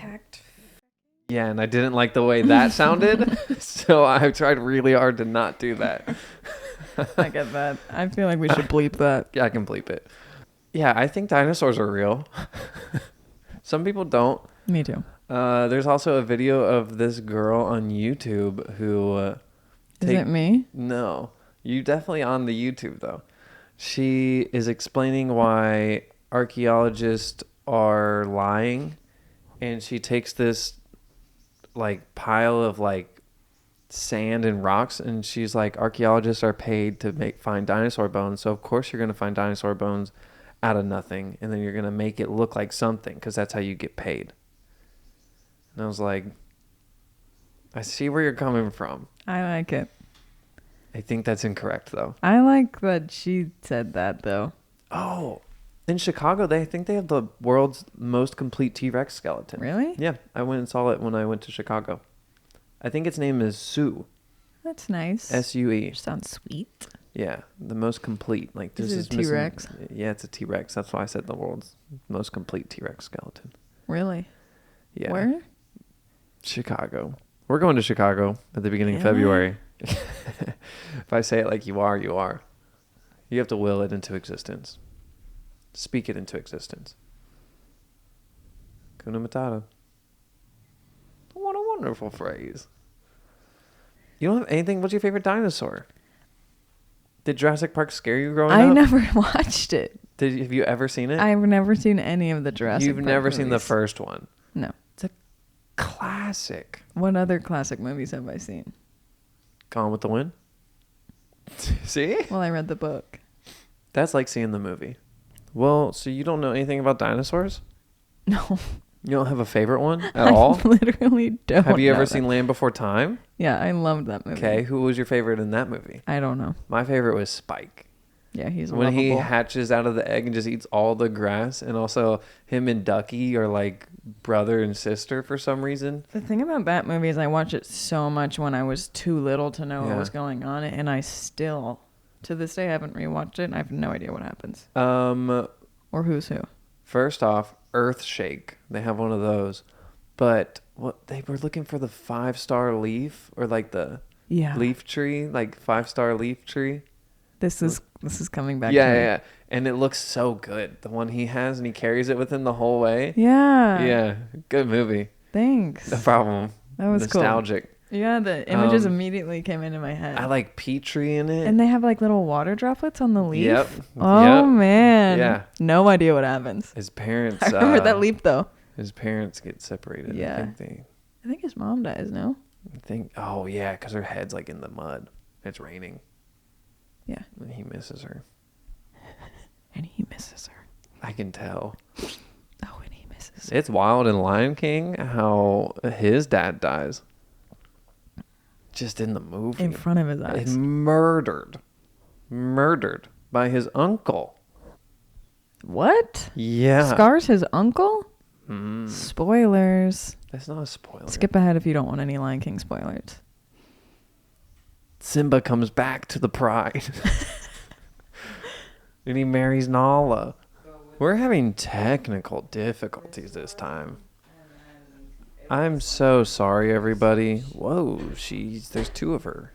Yeah, and I didn't like the way that sounded, so I tried really hard to not do that. I get that. I feel like we should bleep that. Yeah, I can bleep it. Yeah, I think dinosaurs are real. Some people don't. Me too. There's also a video of this girl on YouTube who... Is it me? No. You definitely on the YouTube, though. She is explaining why archaeologists are lying, and she takes this like pile of like sand and rocks, and she's like, archaeologists are paid to find dinosaur bones, so of course you're going to find dinosaur bones out of nothing, and then you're going to make it look like something because that's how you get paid. And I was like, I see where you're coming from. I like it. I think that's incorrect, though. I like that she said that, though. Oh, in Chicago, I think they have the world's most complete T-Rex skeleton. Really? Yeah, I went and saw it when I went to Chicago. I think its name is Sue. That's nice. S-U-E. Sounds sweet. Yeah, the most complete. Like this Is it a T-Rex? Yeah, it's a T-Rex. That's why I said the world's most complete T-Rex skeleton. Really? Yeah. Where? Chicago. We're going to Chicago at the beginning of February. If I say it like you are, you are. You have to will it into existence. Speak it into existence. Kuna Matata. What a wonderful phrase. You don't have anything? What's your favorite dinosaur? Did Jurassic Park scare you growing up? I never watched it. Have you ever seen it? I've never seen any of the Jurassic You've Park never seen the movies. first one? No. It's a classic. What other classic movies have I seen? Gone with the Wind? See? Well, I read the book. That's like seeing the movie. Well, so you don't know anything about dinosaurs? No. You don't have a favorite one at all? I literally don't. Have you know ever that. seen Land Before Time? Yeah, I loved that movie. Okay, who was your favorite in that movie? I don't know. My favorite was Spike. Yeah, he's When he lovable. hatches out of the egg and just eats all the grass, and also him and Ducky are like brother and sister for some reason. The thing about that movie is I watched it so much when I was too little to know what was going on, and I still, to this day, haven't rewatched it, and I have no idea what happens. Or who's who. First off, Earthshake. They have one of those. But what they were looking for the 5-star leaf or like the leaf tree, like 5-star leaf tree. This is coming back to me. Yeah. And it looks so good. The one he has and he carries it with him the whole way. Yeah. Yeah. Good movie. Thanks. No problem. That was nostalgic. Cool. Yeah, the images immediately came into my head. I like Petrie in it. And they have like little water droplets on the leaf. Yep. Oh, man. Yeah. No idea what happens. His parents. I remember that leaf, though. His parents get separated. Yeah. I think his mom dies, no? Oh, yeah, because her head's like in the mud. It's raining. Yeah. And he misses her. And he misses her. I can tell. Oh, and he misses her. It's wild in Lion King how his dad dies. Just in the movie. In front of his eyes. Murdered by his uncle. What? Yeah. Scar's his uncle? Mm. Spoilers. That's not a spoiler. Skip ahead if you don't want any Lion King spoilers. Simba comes back to the pride. And he marries Nala. We're having technical difficulties this time. I'm so sorry, everybody. Whoa, there's 2 of her.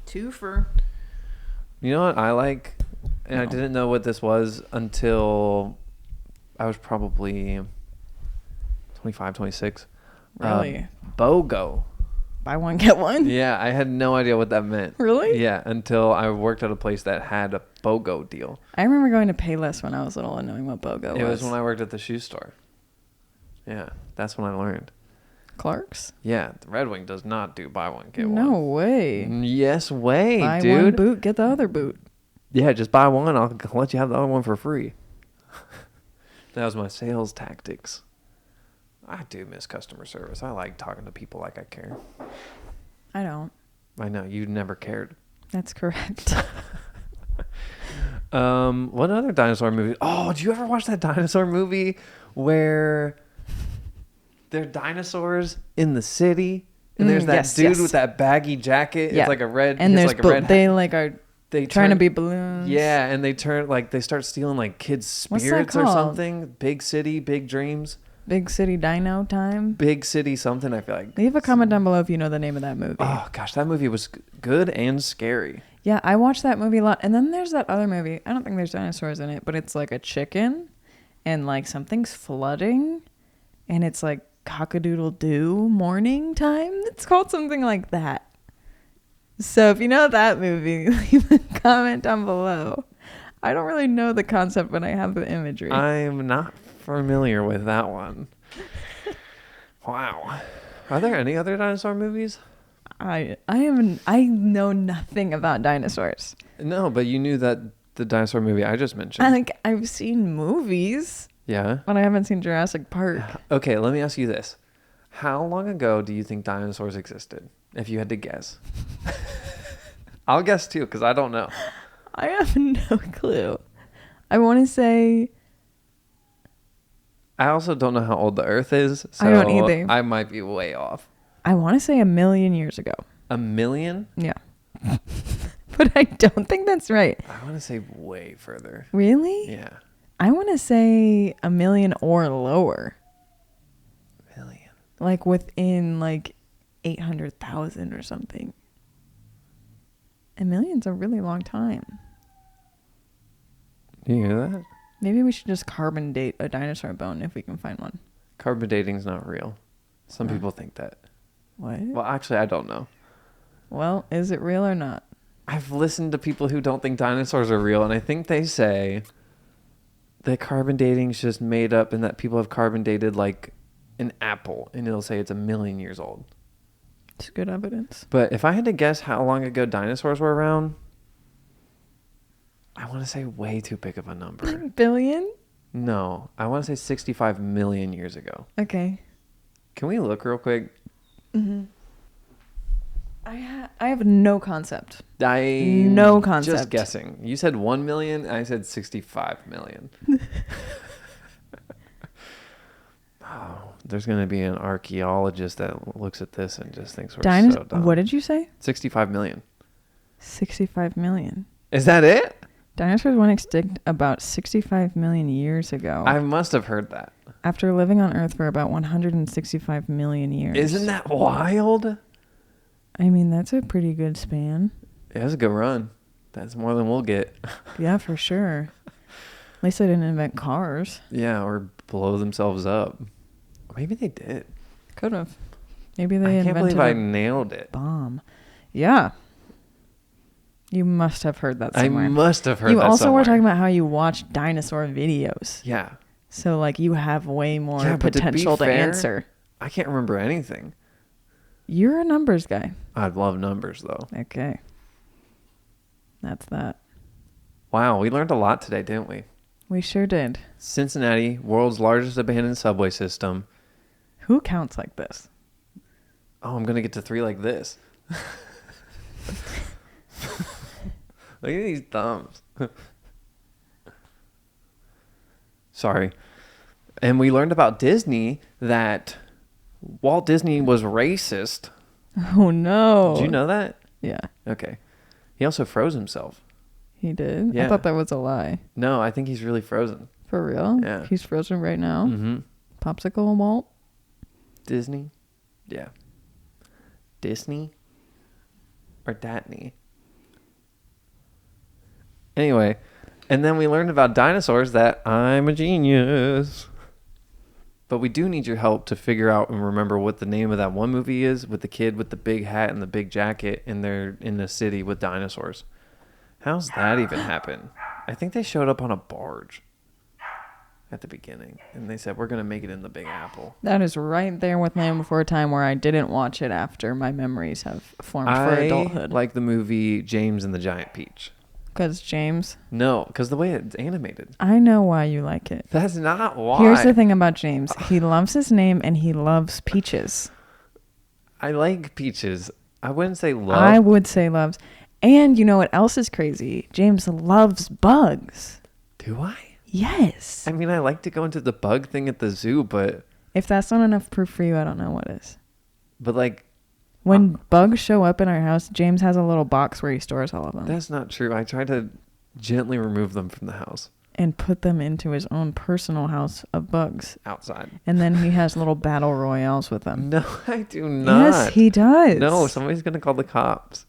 Twofer. You know what I like? And I didn't know what this was until I was probably 25, 26. Really? BOGO. Buy one, get one? Yeah, I had no idea what that meant. Really? Yeah, until I worked at a place that had a BOGO deal. I remember going to Payless when I was little and knowing what BOGO was. It was when I worked at the shoe store. Yeah, that's when I learned. Clark's? Yeah, the Red Wing does not do buy one, get one. No way. Yes way, buy dude. one boot, get the other boot. Yeah, just buy one. I'll let you have the other one for free. That was my sales tactics. I do miss customer service. I like talking to people like I care. I don't. I know, you never cared. That's correct. What other dinosaur movie? Oh, did you ever watch that dinosaur movie where they're dinosaurs in the city and there's that dude with that baggy jacket? Yeah. It's like a red. And there's like a red they like are they trying to be balloons. Yeah, and they start stealing like kids' What's that spirits or called? something. Big city, big dreams. Big City Dino Time. Big city something. I feel like. Leave a comment down below if you know the name of that movie. Oh gosh, that movie was good and scary. Yeah, I watched that movie a lot. And then there's that other movie. I don't think there's dinosaurs in it, but it's like a chicken and like something's flooding and it's like cock-a-doodle-doo morning time. It's called something like that. So if you know that movie, leave a comment down below. I don't really know the concept, but I have the imagery. I'm not familiar with that one. Wow. Are there any other dinosaur movies? I know nothing about dinosaurs. No, but you knew that the dinosaur movie I just mentioned. I've seen movies, Yeah. but I haven't seen Jurassic Park. Okay, let me ask you this. How long ago do you think dinosaurs existed? If you had to guess. I'll guess too, because I don't know. I have no clue. I want to say... I also don't know how old the Earth is, so I don't either. I might be way off. I want to say 1 million years ago. 1 million? Yeah. But I don't think that's right. I want to say way further. Really? Yeah. I want to say 1 million or lower. Million. Like within like 800,000 or something. 1 million's a really long time. Do you hear that? Maybe we should just carbon date a dinosaur bone if we can find one. Carbon dating's not real. Some people think that. What? Well, actually, I don't know. Well, is it real or not? I've listened to people who don't think dinosaurs are real, and I think they say that carbon dating's just made up and that people have carbon dated like an apple, and it'll say it's 1 million years old. It's good evidence. But if I had to guess how long ago dinosaurs were around, I want to say way too big of a number. Billion? No, I want to say 65 million years ago. Okay. Can we look real quick? Mm-hmm. I have no concept. No concept. Just guessing. You said 1 million. I said 65 million. Oh, there's going to be an archaeologist that looks at this and just thinks we're so dumb. What did you say? 65 million. 65 million. Is that it? Dinosaurs went extinct about 65 million years ago. I must have heard that. After living on Earth for about 165 million years. Isn't that wild? I mean, that's a pretty good span. Yeah, that's a good run. That's more than we'll get. Yeah, for sure. At least they didn't invent cars. Yeah, or blow themselves up. Maybe they did. Could have. Maybe they I can't invented believe I a nailed it. bomb. Yeah. You must have heard that somewhere. I must have heard that somewhere. You also somewhere. were talking about how you watch dinosaur videos. Yeah. So, like, you have way more Yeah, but potential to fair, answer. I can't remember anything. You're a numbers guy. I love numbers, though. Okay. That's that. Wow, we learned a lot today, didn't we? We sure did. Cincinnati, world's largest abandoned subway system. Who counts like this? Oh, I'm going to get to 3 like this. Look at these thumbs. Sorry. And we learned about Disney that Walt Disney was racist. Oh, no. Did you know that? Yeah, Okay. He also froze himself. he did. Yeah. I thought that was a lie. No, I think he's really frozen. For real? Yeah. He's frozen right now? Mm-hmm. Popsicle Walt? Disney? Yeah. Disney? Or Datney? Anyway, and then we learned about dinosaurs that I'm a genius. But we do need your help to figure out and remember what the name of that one movie is with the kid with the big hat and the big jacket and they're in the city with dinosaurs. How's that even happen? I think they showed up on a barge at the beginning and they said, we're going to make it in the Big Apple. That is right there with Land Before a Time where I didn't watch it after my memories have formed for adulthood. I like the movie James and the Giant Peach. Because James? No, because the way it's animated. I know why you like it. That's not why. Here's the thing about James. He loves his name and he loves peaches. I like peaches. I wouldn't say love. I would say loves. And you know what else is crazy? James loves bugs. Do I? Yes. I mean, I like to go into the bug thing at the zoo, but If that's not enough proof for you, I don't know what is. like, When bugs show up in our house, James has a little box where he stores all of them. that's not true. I try to gently remove them from the house And put them into his own personal house of bugs. outside. And then he has little battle royales with them. No, I do not. Yes, he does. No, somebody's going to call the cops.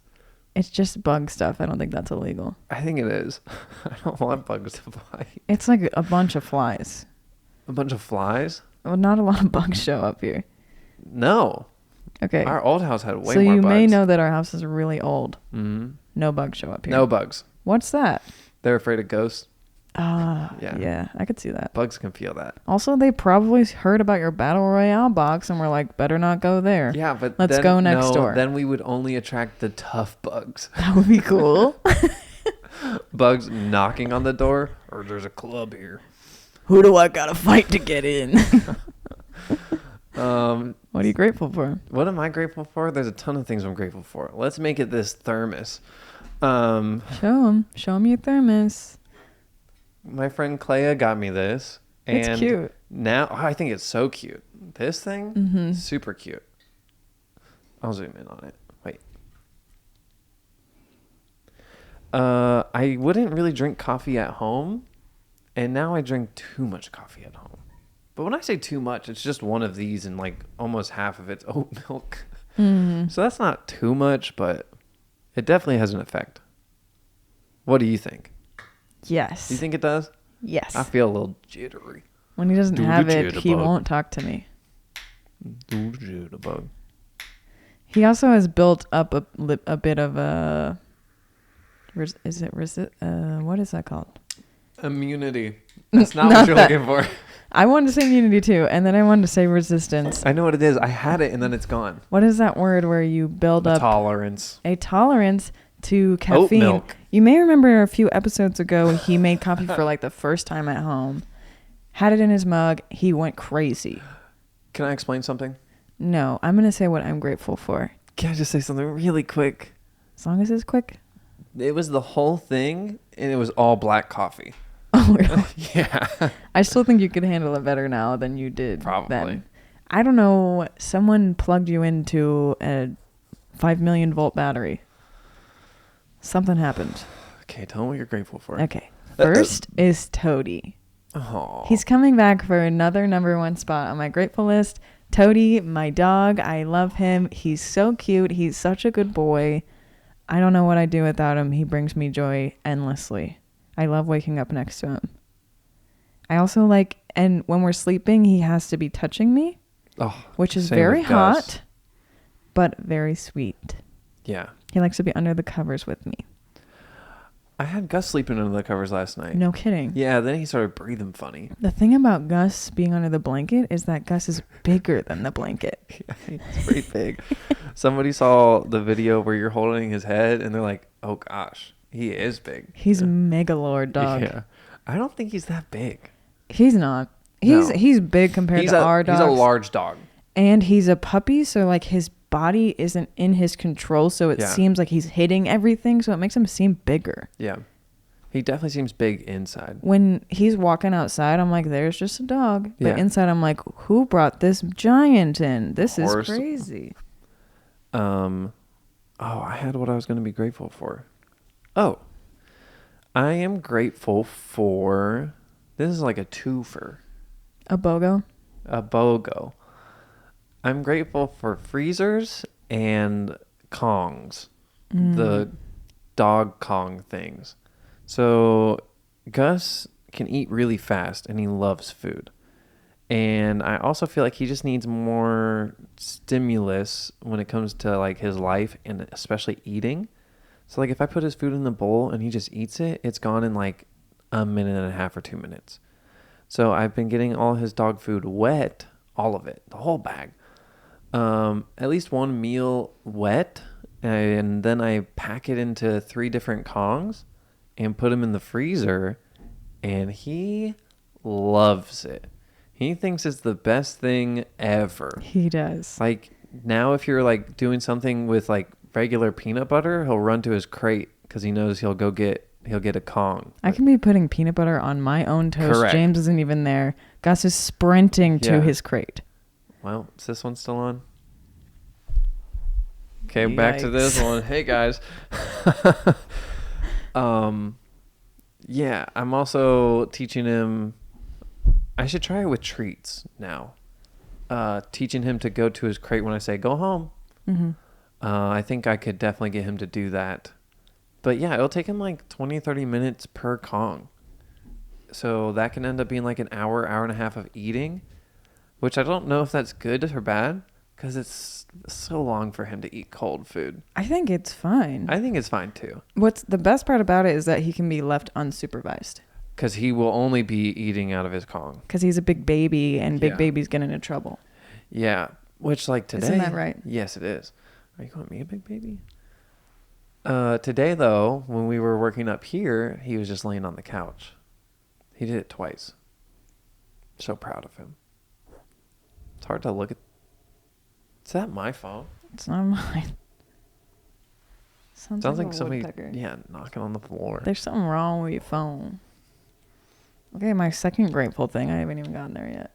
It's just bug stuff. I don't think that's illegal. I think it is. I don't want bugs to bite. It's like a bunch of flies. A bunch of flies? Well, not a lot of bugs show up here. No. Okay. Our old house had way more so you bugs. may know that our house is really old. Mm-hmm. No bugs show up here. No bugs. What's that? They're afraid of ghosts. Ah, Yeah. yeah, I could see that. Bugs can feel that. Also, they probably heard about your battle royale box and were like, better not go there. Yeah, but Let's go next door. Then we would only attract the tough bugs. That would be cool. Bugs knocking on the door, or there's a club here. Who do I gotta fight to get in? What are you grateful for? What am I grateful for? There's a ton of things I'm grateful for. Let's make it this thermos. Show him your thermos. My friend Clea got me this. And It's cute. Now, I think it's so cute. This thing, super cute. I'll zoom in on it. Wait. I wouldn't really drink coffee at home, and now I drink too much coffee at home. But when I say too much, it's just one of these and like almost half of it's oat milk. So that's not too much, but it definitely has an effect. What do you think? Yes. Do you think it does? Yes. I feel a little jittery. When he doesn't Do the have it, he jitterbug. won't talk to me. Do the jitterbug. He also has built up a bit of a... what is that called? Immunity. That's not what you're that. looking for. I wanted to say immunity too, and then I wanted to say resistance. I know what it is. I had it and then it's gone. What is that word where you build up Tolerance. a tolerance to caffeine? Oat milk. You may remember a few episodes ago, he made coffee for like the first time at home. Had it in his mug. He went crazy. Can I explain something? No, I'm going to say what I'm grateful for. Can I just say something really quick? As long as it's quick. It was the whole thing and it was all black coffee. Oh, really? Yeah. I still think you could handle it better now than you did Probably. then. I don't know. Someone plugged you into a 5 million volt battery. Something happened. Okay, tell me what you're grateful for. Okay. First is Toady. Oh. He's coming back for another #1 spot on my grateful list. Toady, my dog. I love him. He's so cute. He's such a good boy. I don't know what I'd do without him. He brings me joy endlessly. I love waking up next to him. I also like, and when we're sleeping, he has to be touching me, which is same very with Gus. hot, but very sweet. Yeah. He likes to be under the covers with me. I had Gus sleeping under the covers last night. No kidding. Yeah, then he started breathing funny. The thing about Gus being under the blanket is that Gus is bigger than the blanket. Yeah, he's pretty big. Somebody saw the video where you're holding his head and they're like, oh gosh, he is big. He's megalord dog. Yeah. I don't think he's that big. He's not. No. He's big compared to our dogs. He's a large dog. And he's a puppy, so like his body isn't in his control, so it seems like he's hitting everything, so it makes him seem bigger. Yeah. He definitely seems big inside. When he's walking outside, I'm like, there's just a dog. But Yeah. inside, I'm like, who brought this giant in? This Horse. is crazy. I had what I was going to be grateful for. Oh, I am grateful for, this is like a twofer. A BOGO? A BOGO. I'm grateful for freezers and Kongs. The dog Kong things. So Gus can eat really fast and he loves food. And I also feel like he just needs more stimulus when it comes to like his life and especially eating. So like if I put his food in the bowl and he just eats it, it's gone in like a minute and a half or 2 minutes. So I've been getting all his dog food wet, all of it, the whole bag. At least one meal wet, and then I pack it into 3 different Kongs and put him in the freezer, and he loves it. He thinks it's the best thing ever. He does. Like now if you're like doing something with like regular peanut butter, he'll run to his crate because he knows he'll get a Kong. I can be putting peanut butter on my own toast. Correct. James isn't even there. Gus is sprinting to his crate. Well, is this one still on? Okay, back to this one. Hey guys. Yeah, I'm also teaching him, I should try it with treats now. Teaching him to go to his crate when I say go home. I think I could definitely get him to do that. But yeah, it'll take him like 20, 30 minutes per Kong. So that can end up being like an hour, hour and a half of eating, which I don't know if that's good or bad because it's so long for him to eat cold food. I think it's fine. I think it's fine too. What's the best part about it is that he can be left unsupervised. Because he will only be eating out of his Kong. Because he's a big baby and big babies get into trouble. Yeah, which like today. Isn't that right? Yes, it is. Are you calling me a big baby? Today though, when we were working up here, he was just laying on the couch. He did it twice. So proud of him. It's hard to look at. Is that my phone? It's not mine. Sounds like somebody, knocking on the floor. There's something wrong with your phone. Okay, my second grateful thing, I haven't even gotten there yet.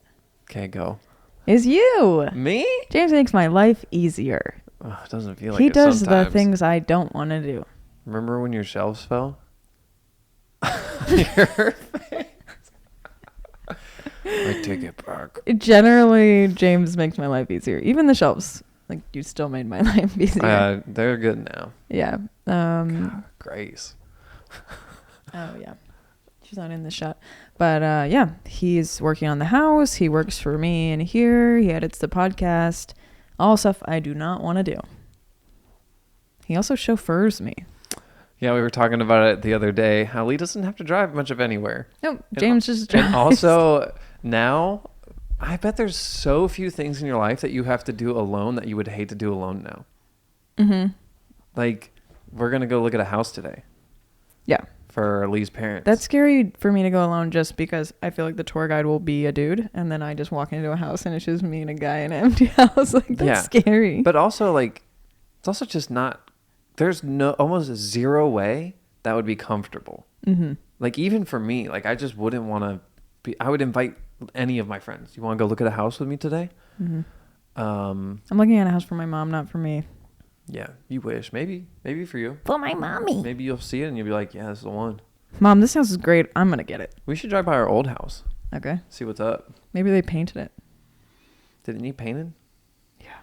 Okay, go. Is you. Me? James makes my life easier. It doesn't feel like he it does sometimes. the things I don't want to do. Remember when your shelves fell? Your face. I take it back. Generally, James makes my life easier. Even the shelves. Like, you still made my life easier. They're good now. Yeah. God, Grace. Oh, yeah. She's not in the shot. But, yeah, he's working on the house. He works for me in here. He edits the podcast. All stuff I do not want to do. He also chauffeurs me. Yeah, we were talking about it the other day. How Lee doesn't have to drive much of anywhere. No, James just drives. And also, now, I bet there's so few things in your life that you have to do alone that you would hate to do alone now. Mm-hmm. Like, we're going to go look at a house today. Yeah. For Lee's parents. That's scary for me to go alone just because I feel like the tour guide will be a dude and then I just walk into a house and it's just me and a guy in an empty house. Like, that's scary. But also, like, it's also just not, there's almost zero way that would be comfortable. Mm-hmm. Like, even for me, like, I just wouldn't want to be, I would invite any of my friends. You want to go look at a house with me today? Mm-hmm. I'm looking at a house for my mom, not for me. Yeah, you wish. Maybe for you. For my mommy. Maybe you'll see it and you'll be like, yeah, this is the one. Mom, this house is great. I'm going to get it. We should drive by our old house. Okay. See what's up. Maybe they painted it. Did it need painted? Yeah.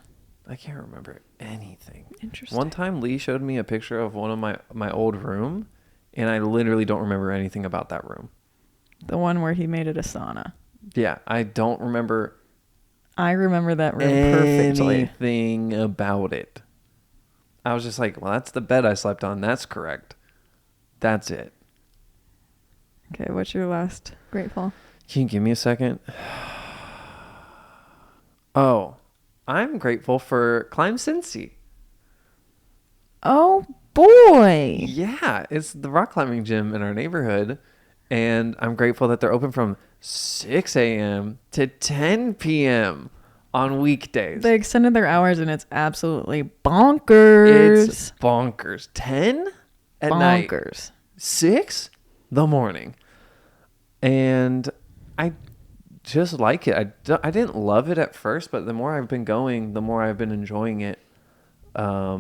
I can't remember anything. Interesting. One time Lee showed me a picture of one of my old room, and I literally don't remember anything about that room. The one where he made it a sauna. Yeah, I don't remember. I remember that room perfectly. Anything about it. I was just like, well, that's the bed I slept on. That's correct. That's it. Okay, what's your last grateful? Can you give me a second? Oh, I'm grateful for Climb Cincy. Oh, boy. Yeah, it's the rock climbing gym in our neighborhood. And I'm grateful that they're open from 6 a.m. to 10 p.m. on weekdays. They extended their hours and it's absolutely bonkers. It's bonkers. 10 at night. Bonkers. 6 the morning. And I just like it. I didn't love it at first, but the more I've been going, the more I've been enjoying it. I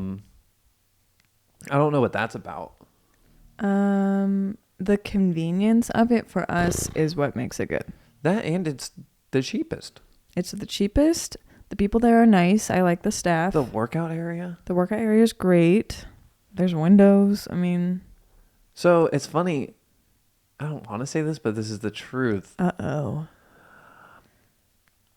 don't know what that's about. The convenience of it for us is what makes it good. That, and it's the cheapest. It's the cheapest. The people there are nice. I like the staff. The workout area? The workout area is great. There's windows. I mean... So, it's funny. I don't want to say this, but this is the truth. Uh-oh.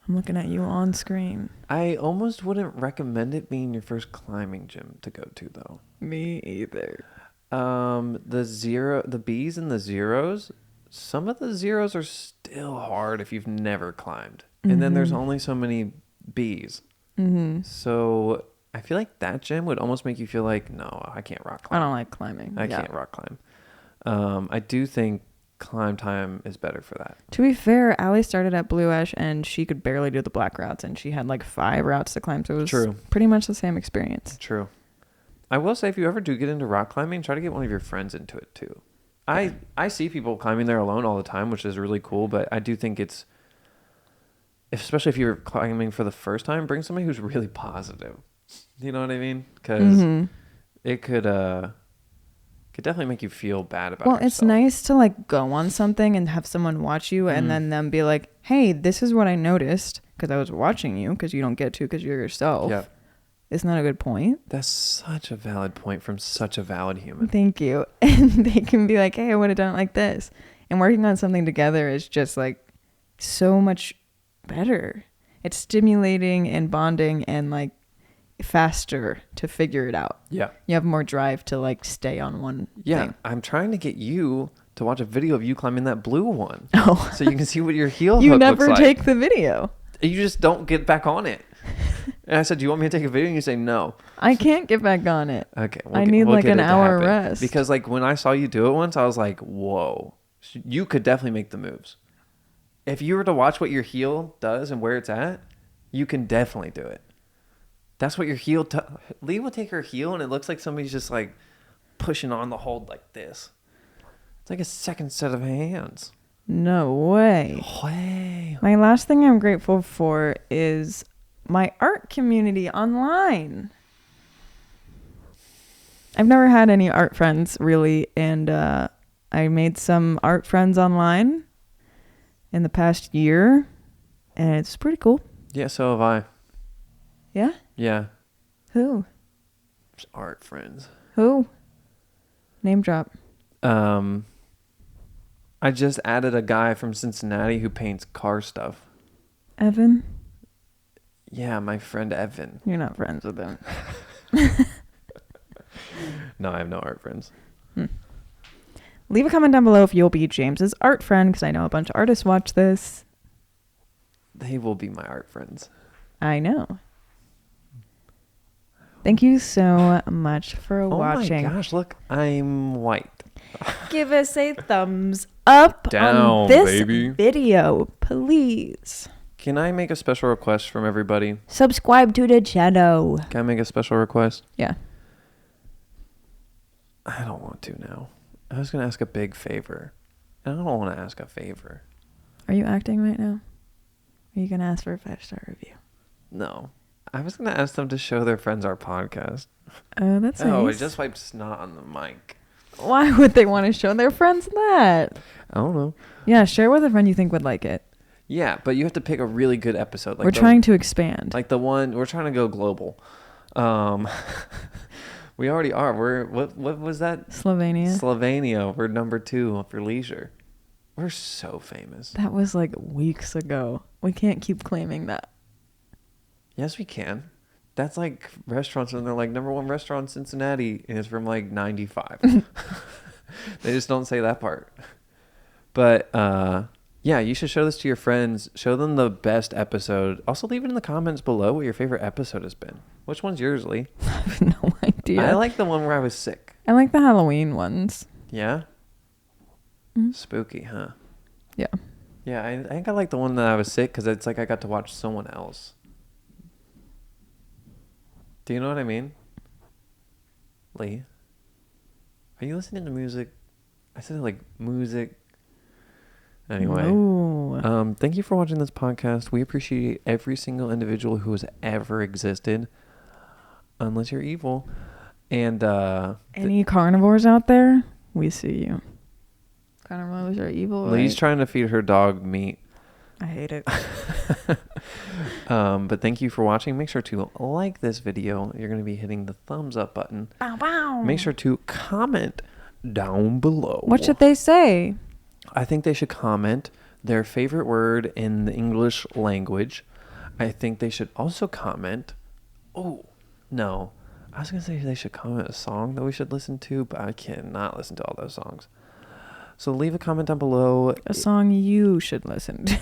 I'm looking at you on screen. I almost wouldn't recommend it being your first climbing gym to go to, though. Me either. The B's and the zeros, some of the zeros are still hard if you've never climbed. Mm-hmm. And then there's only so many B's. Mm-hmm. So I feel like that gym would almost make you feel like, no, I can't rock climb. I don't like climbing. I can't rock climb. I do think climb time is better for that. To be fair, Allie started at Blue Ash and she could barely do the black routes and she had like 5 routes to climb. So it was pretty much the same experience. True. I will say, if you ever do get into rock climbing, try to get one of your friends into it too. I see people climbing there alone all the time, which is really cool, but I do think it's, especially if you're climbing for the first time, bring somebody who's really positive. You know what I mean? Because it could definitely make you feel bad about yourself. It's nice to like go on something and have someone watch you and then them be like, hey, this is what I noticed because I was watching you, because you don't get to because you're yourself. Yeah. Isn't that a good point? That's such a valid point from such a valid human. Thank you. And they can be like, hey, I would have done it like this. And working on something together is just like so much better. It's stimulating and bonding and like faster to figure it out. Yeah. You have more drive to like stay on one thing. I'm trying to get you to watch a video of you climbing that blue one. Oh. So you can see what your heel you hook never looks take like. The video. You just don't get back on it. And I said, do you want me to take a video? And you say no. I can't get back on it. Okay. I need like an hour rest. Because like when I saw you do it once, I was like, whoa. You could definitely make the moves. If you were to watch what your heel does and where it's at, You can definitely do it. That's what your heel... Lee will take her heel and it looks like somebody's just like pushing on the hold like this. It's like a second set of hands. No way. Way. My last thing I'm grateful for is my art community online. I've never had any art friends really, and I made some art friends online in the past year, and it's pretty cool. Yeah, so have I. Yeah? Yeah. Who? Just art friends. Who? Name drop. I just added a guy from Cincinnati who paints car stuff. Evan? Yeah, my friend Evan. You're not friends with him. No, I have no art friends. Leave a comment down below if you'll be James's art friend, because I know a bunch of artists watch this. They will be my art friends. I know. Thank you so much for watching. Oh my gosh, look, I'm white. Give us a thumbs up Down, on this baby. video, please. Can I make a special request from everybody? Subscribe to the channel. Can I make a special request? Yeah. I don't want to now. I was going to ask a big favor. And I don't want to ask a favor. Are you acting right now? Are you going to ask for a 5-star review? No. I was going to ask them to show their friends our podcast. Oh, that's nice. Oh, I just wiped snot on the mic. Why would they want to show their friends that? I don't know. Yeah, share with a friend you think would like it. Yeah, but you have to pick a really good episode. Like we're trying to expand. Like the one, we're trying to go global. We already are. What was that? Slovenia. We're number 2 for leisure. We're so famous. That was like weeks ago. We can't keep claiming that. Yes, we can. That's like restaurants, and they're like number 1 restaurant in Cincinnati, and it's from like 95. They just don't say that part. But yeah, you should show this to your friends. Show them the best episode. Also, leave it in the comments below what your favorite episode has been. Which one's yours, Lee? I have no idea. I like the one where I was sick. I like the Halloween ones. Yeah? Mm-hmm. Spooky, huh? Yeah. Yeah, I think I like the one that I was sick because it's like I got to watch someone else. Do you know what I mean? Lee? Are you listening to music? I said like music. Anyway. No. Thank you for watching this podcast. We appreciate every single individual who has ever existed. Unless you're evil. And any carnivores out there? We see you. Carnivores are evil. Lee's right? trying to feed her dog meat. I hate it. But thank you for watching. Make sure to like this video. You're going to be hitting the thumbs up button. Bow, bow. Make sure to comment down below. What should they say? I think they should comment their favorite word in the English language. I think they should also comment. Oh, no. I was going to say they should comment a song that we should listen to, but I cannot listen to all those songs. So leave a comment down below. A song you should listen to.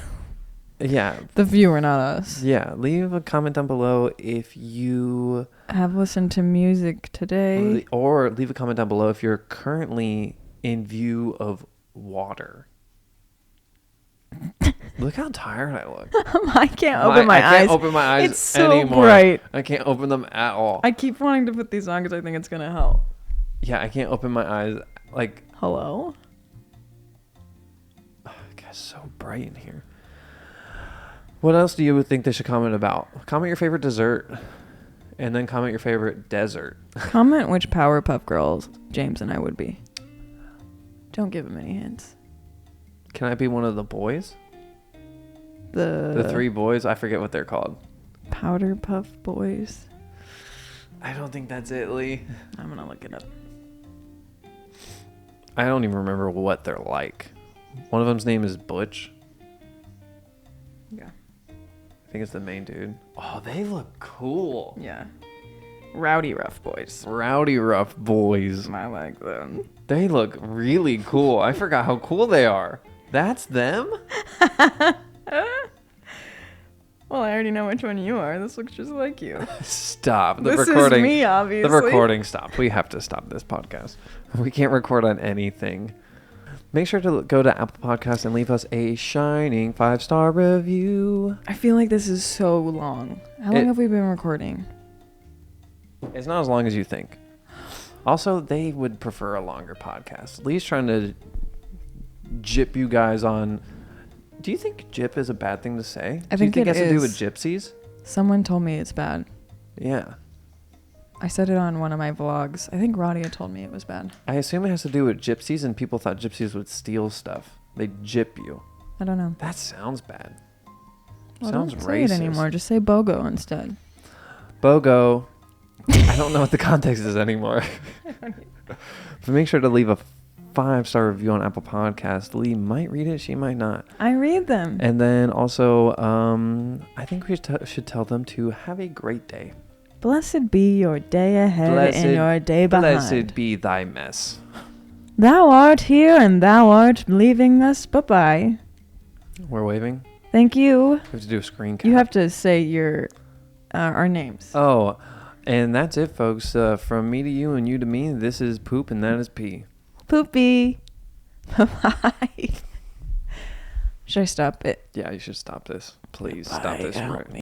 Yeah. The viewer, not us. Yeah. Leave a comment down below if you have listened to music today. Or leave a comment down below if you're currently in view of water. Look how tired I look. I can't open my eyes. I can't open my eyes it's so anymore. bright. I can't open them at all. I keep wanting to put these on because I think it's going to help. Yeah, I can't open my eyes. Like, hello? Oh, it gets so bright in here. What else do you think they should comment about? Comment your favorite dessert. And then comment your favorite desert. Comment which Powerpuff Girls James and I would be. Don't give him any hints. Can I be one of the boys? The 3 boys? I forget what they're called. Powder Puff Boys. I don't think that's it, Lee. I'm going to look it up. I don't even remember what they're like. One of them's name is Butch. Yeah. I think it's the main dude. Oh, they look cool. Yeah. Rowdy Rough Boys. Rowdy Rough Boys. I like them. They look really cool. I forgot how cool they are. That's them? Well, I already know which one you are. This looks just like you. Stop. This is me, obviously. The recording stopped. We have to stop this podcast. We can't record on anything. Make sure to go to Apple Podcasts and leave us a shining 5-star review. I feel like this is so long. How long have we been recording? It's not as long as you think. Also, they would prefer a longer podcast. Lee's trying to gyp you guys on. Do you think gyp is a bad thing to say? I think it has to do is. with gypsies? Someone told me it's bad. Yeah. I said it on one of my vlogs. I think Radia told me it was bad. I assume it has to do with gypsies, and people thought gypsies would steal stuff. They gyp you. I don't know. That sounds bad. Well, Sounds don't racist. say it anymore. Just say BOGO instead. BOGO. I don't know what the context is anymore. But make sure to leave a 5-star review on Apple Podcasts. Lee might read it. She might not. I read them. And then also, I think we should tell them to have a great day. Blessed be your day ahead and your day behind. Blessed be thy mess. Thou art here and thou art leaving us. Bye-bye. We're waving. Thank you. We have to do a screen cap. You have to say your our names. Oh, and that's it, folks. From me to you and you to me, this is Poop and that is Pee. Poopy. Bye-bye. Should I stop it? Yeah, you should stop this. Please Bye, stop this help right me.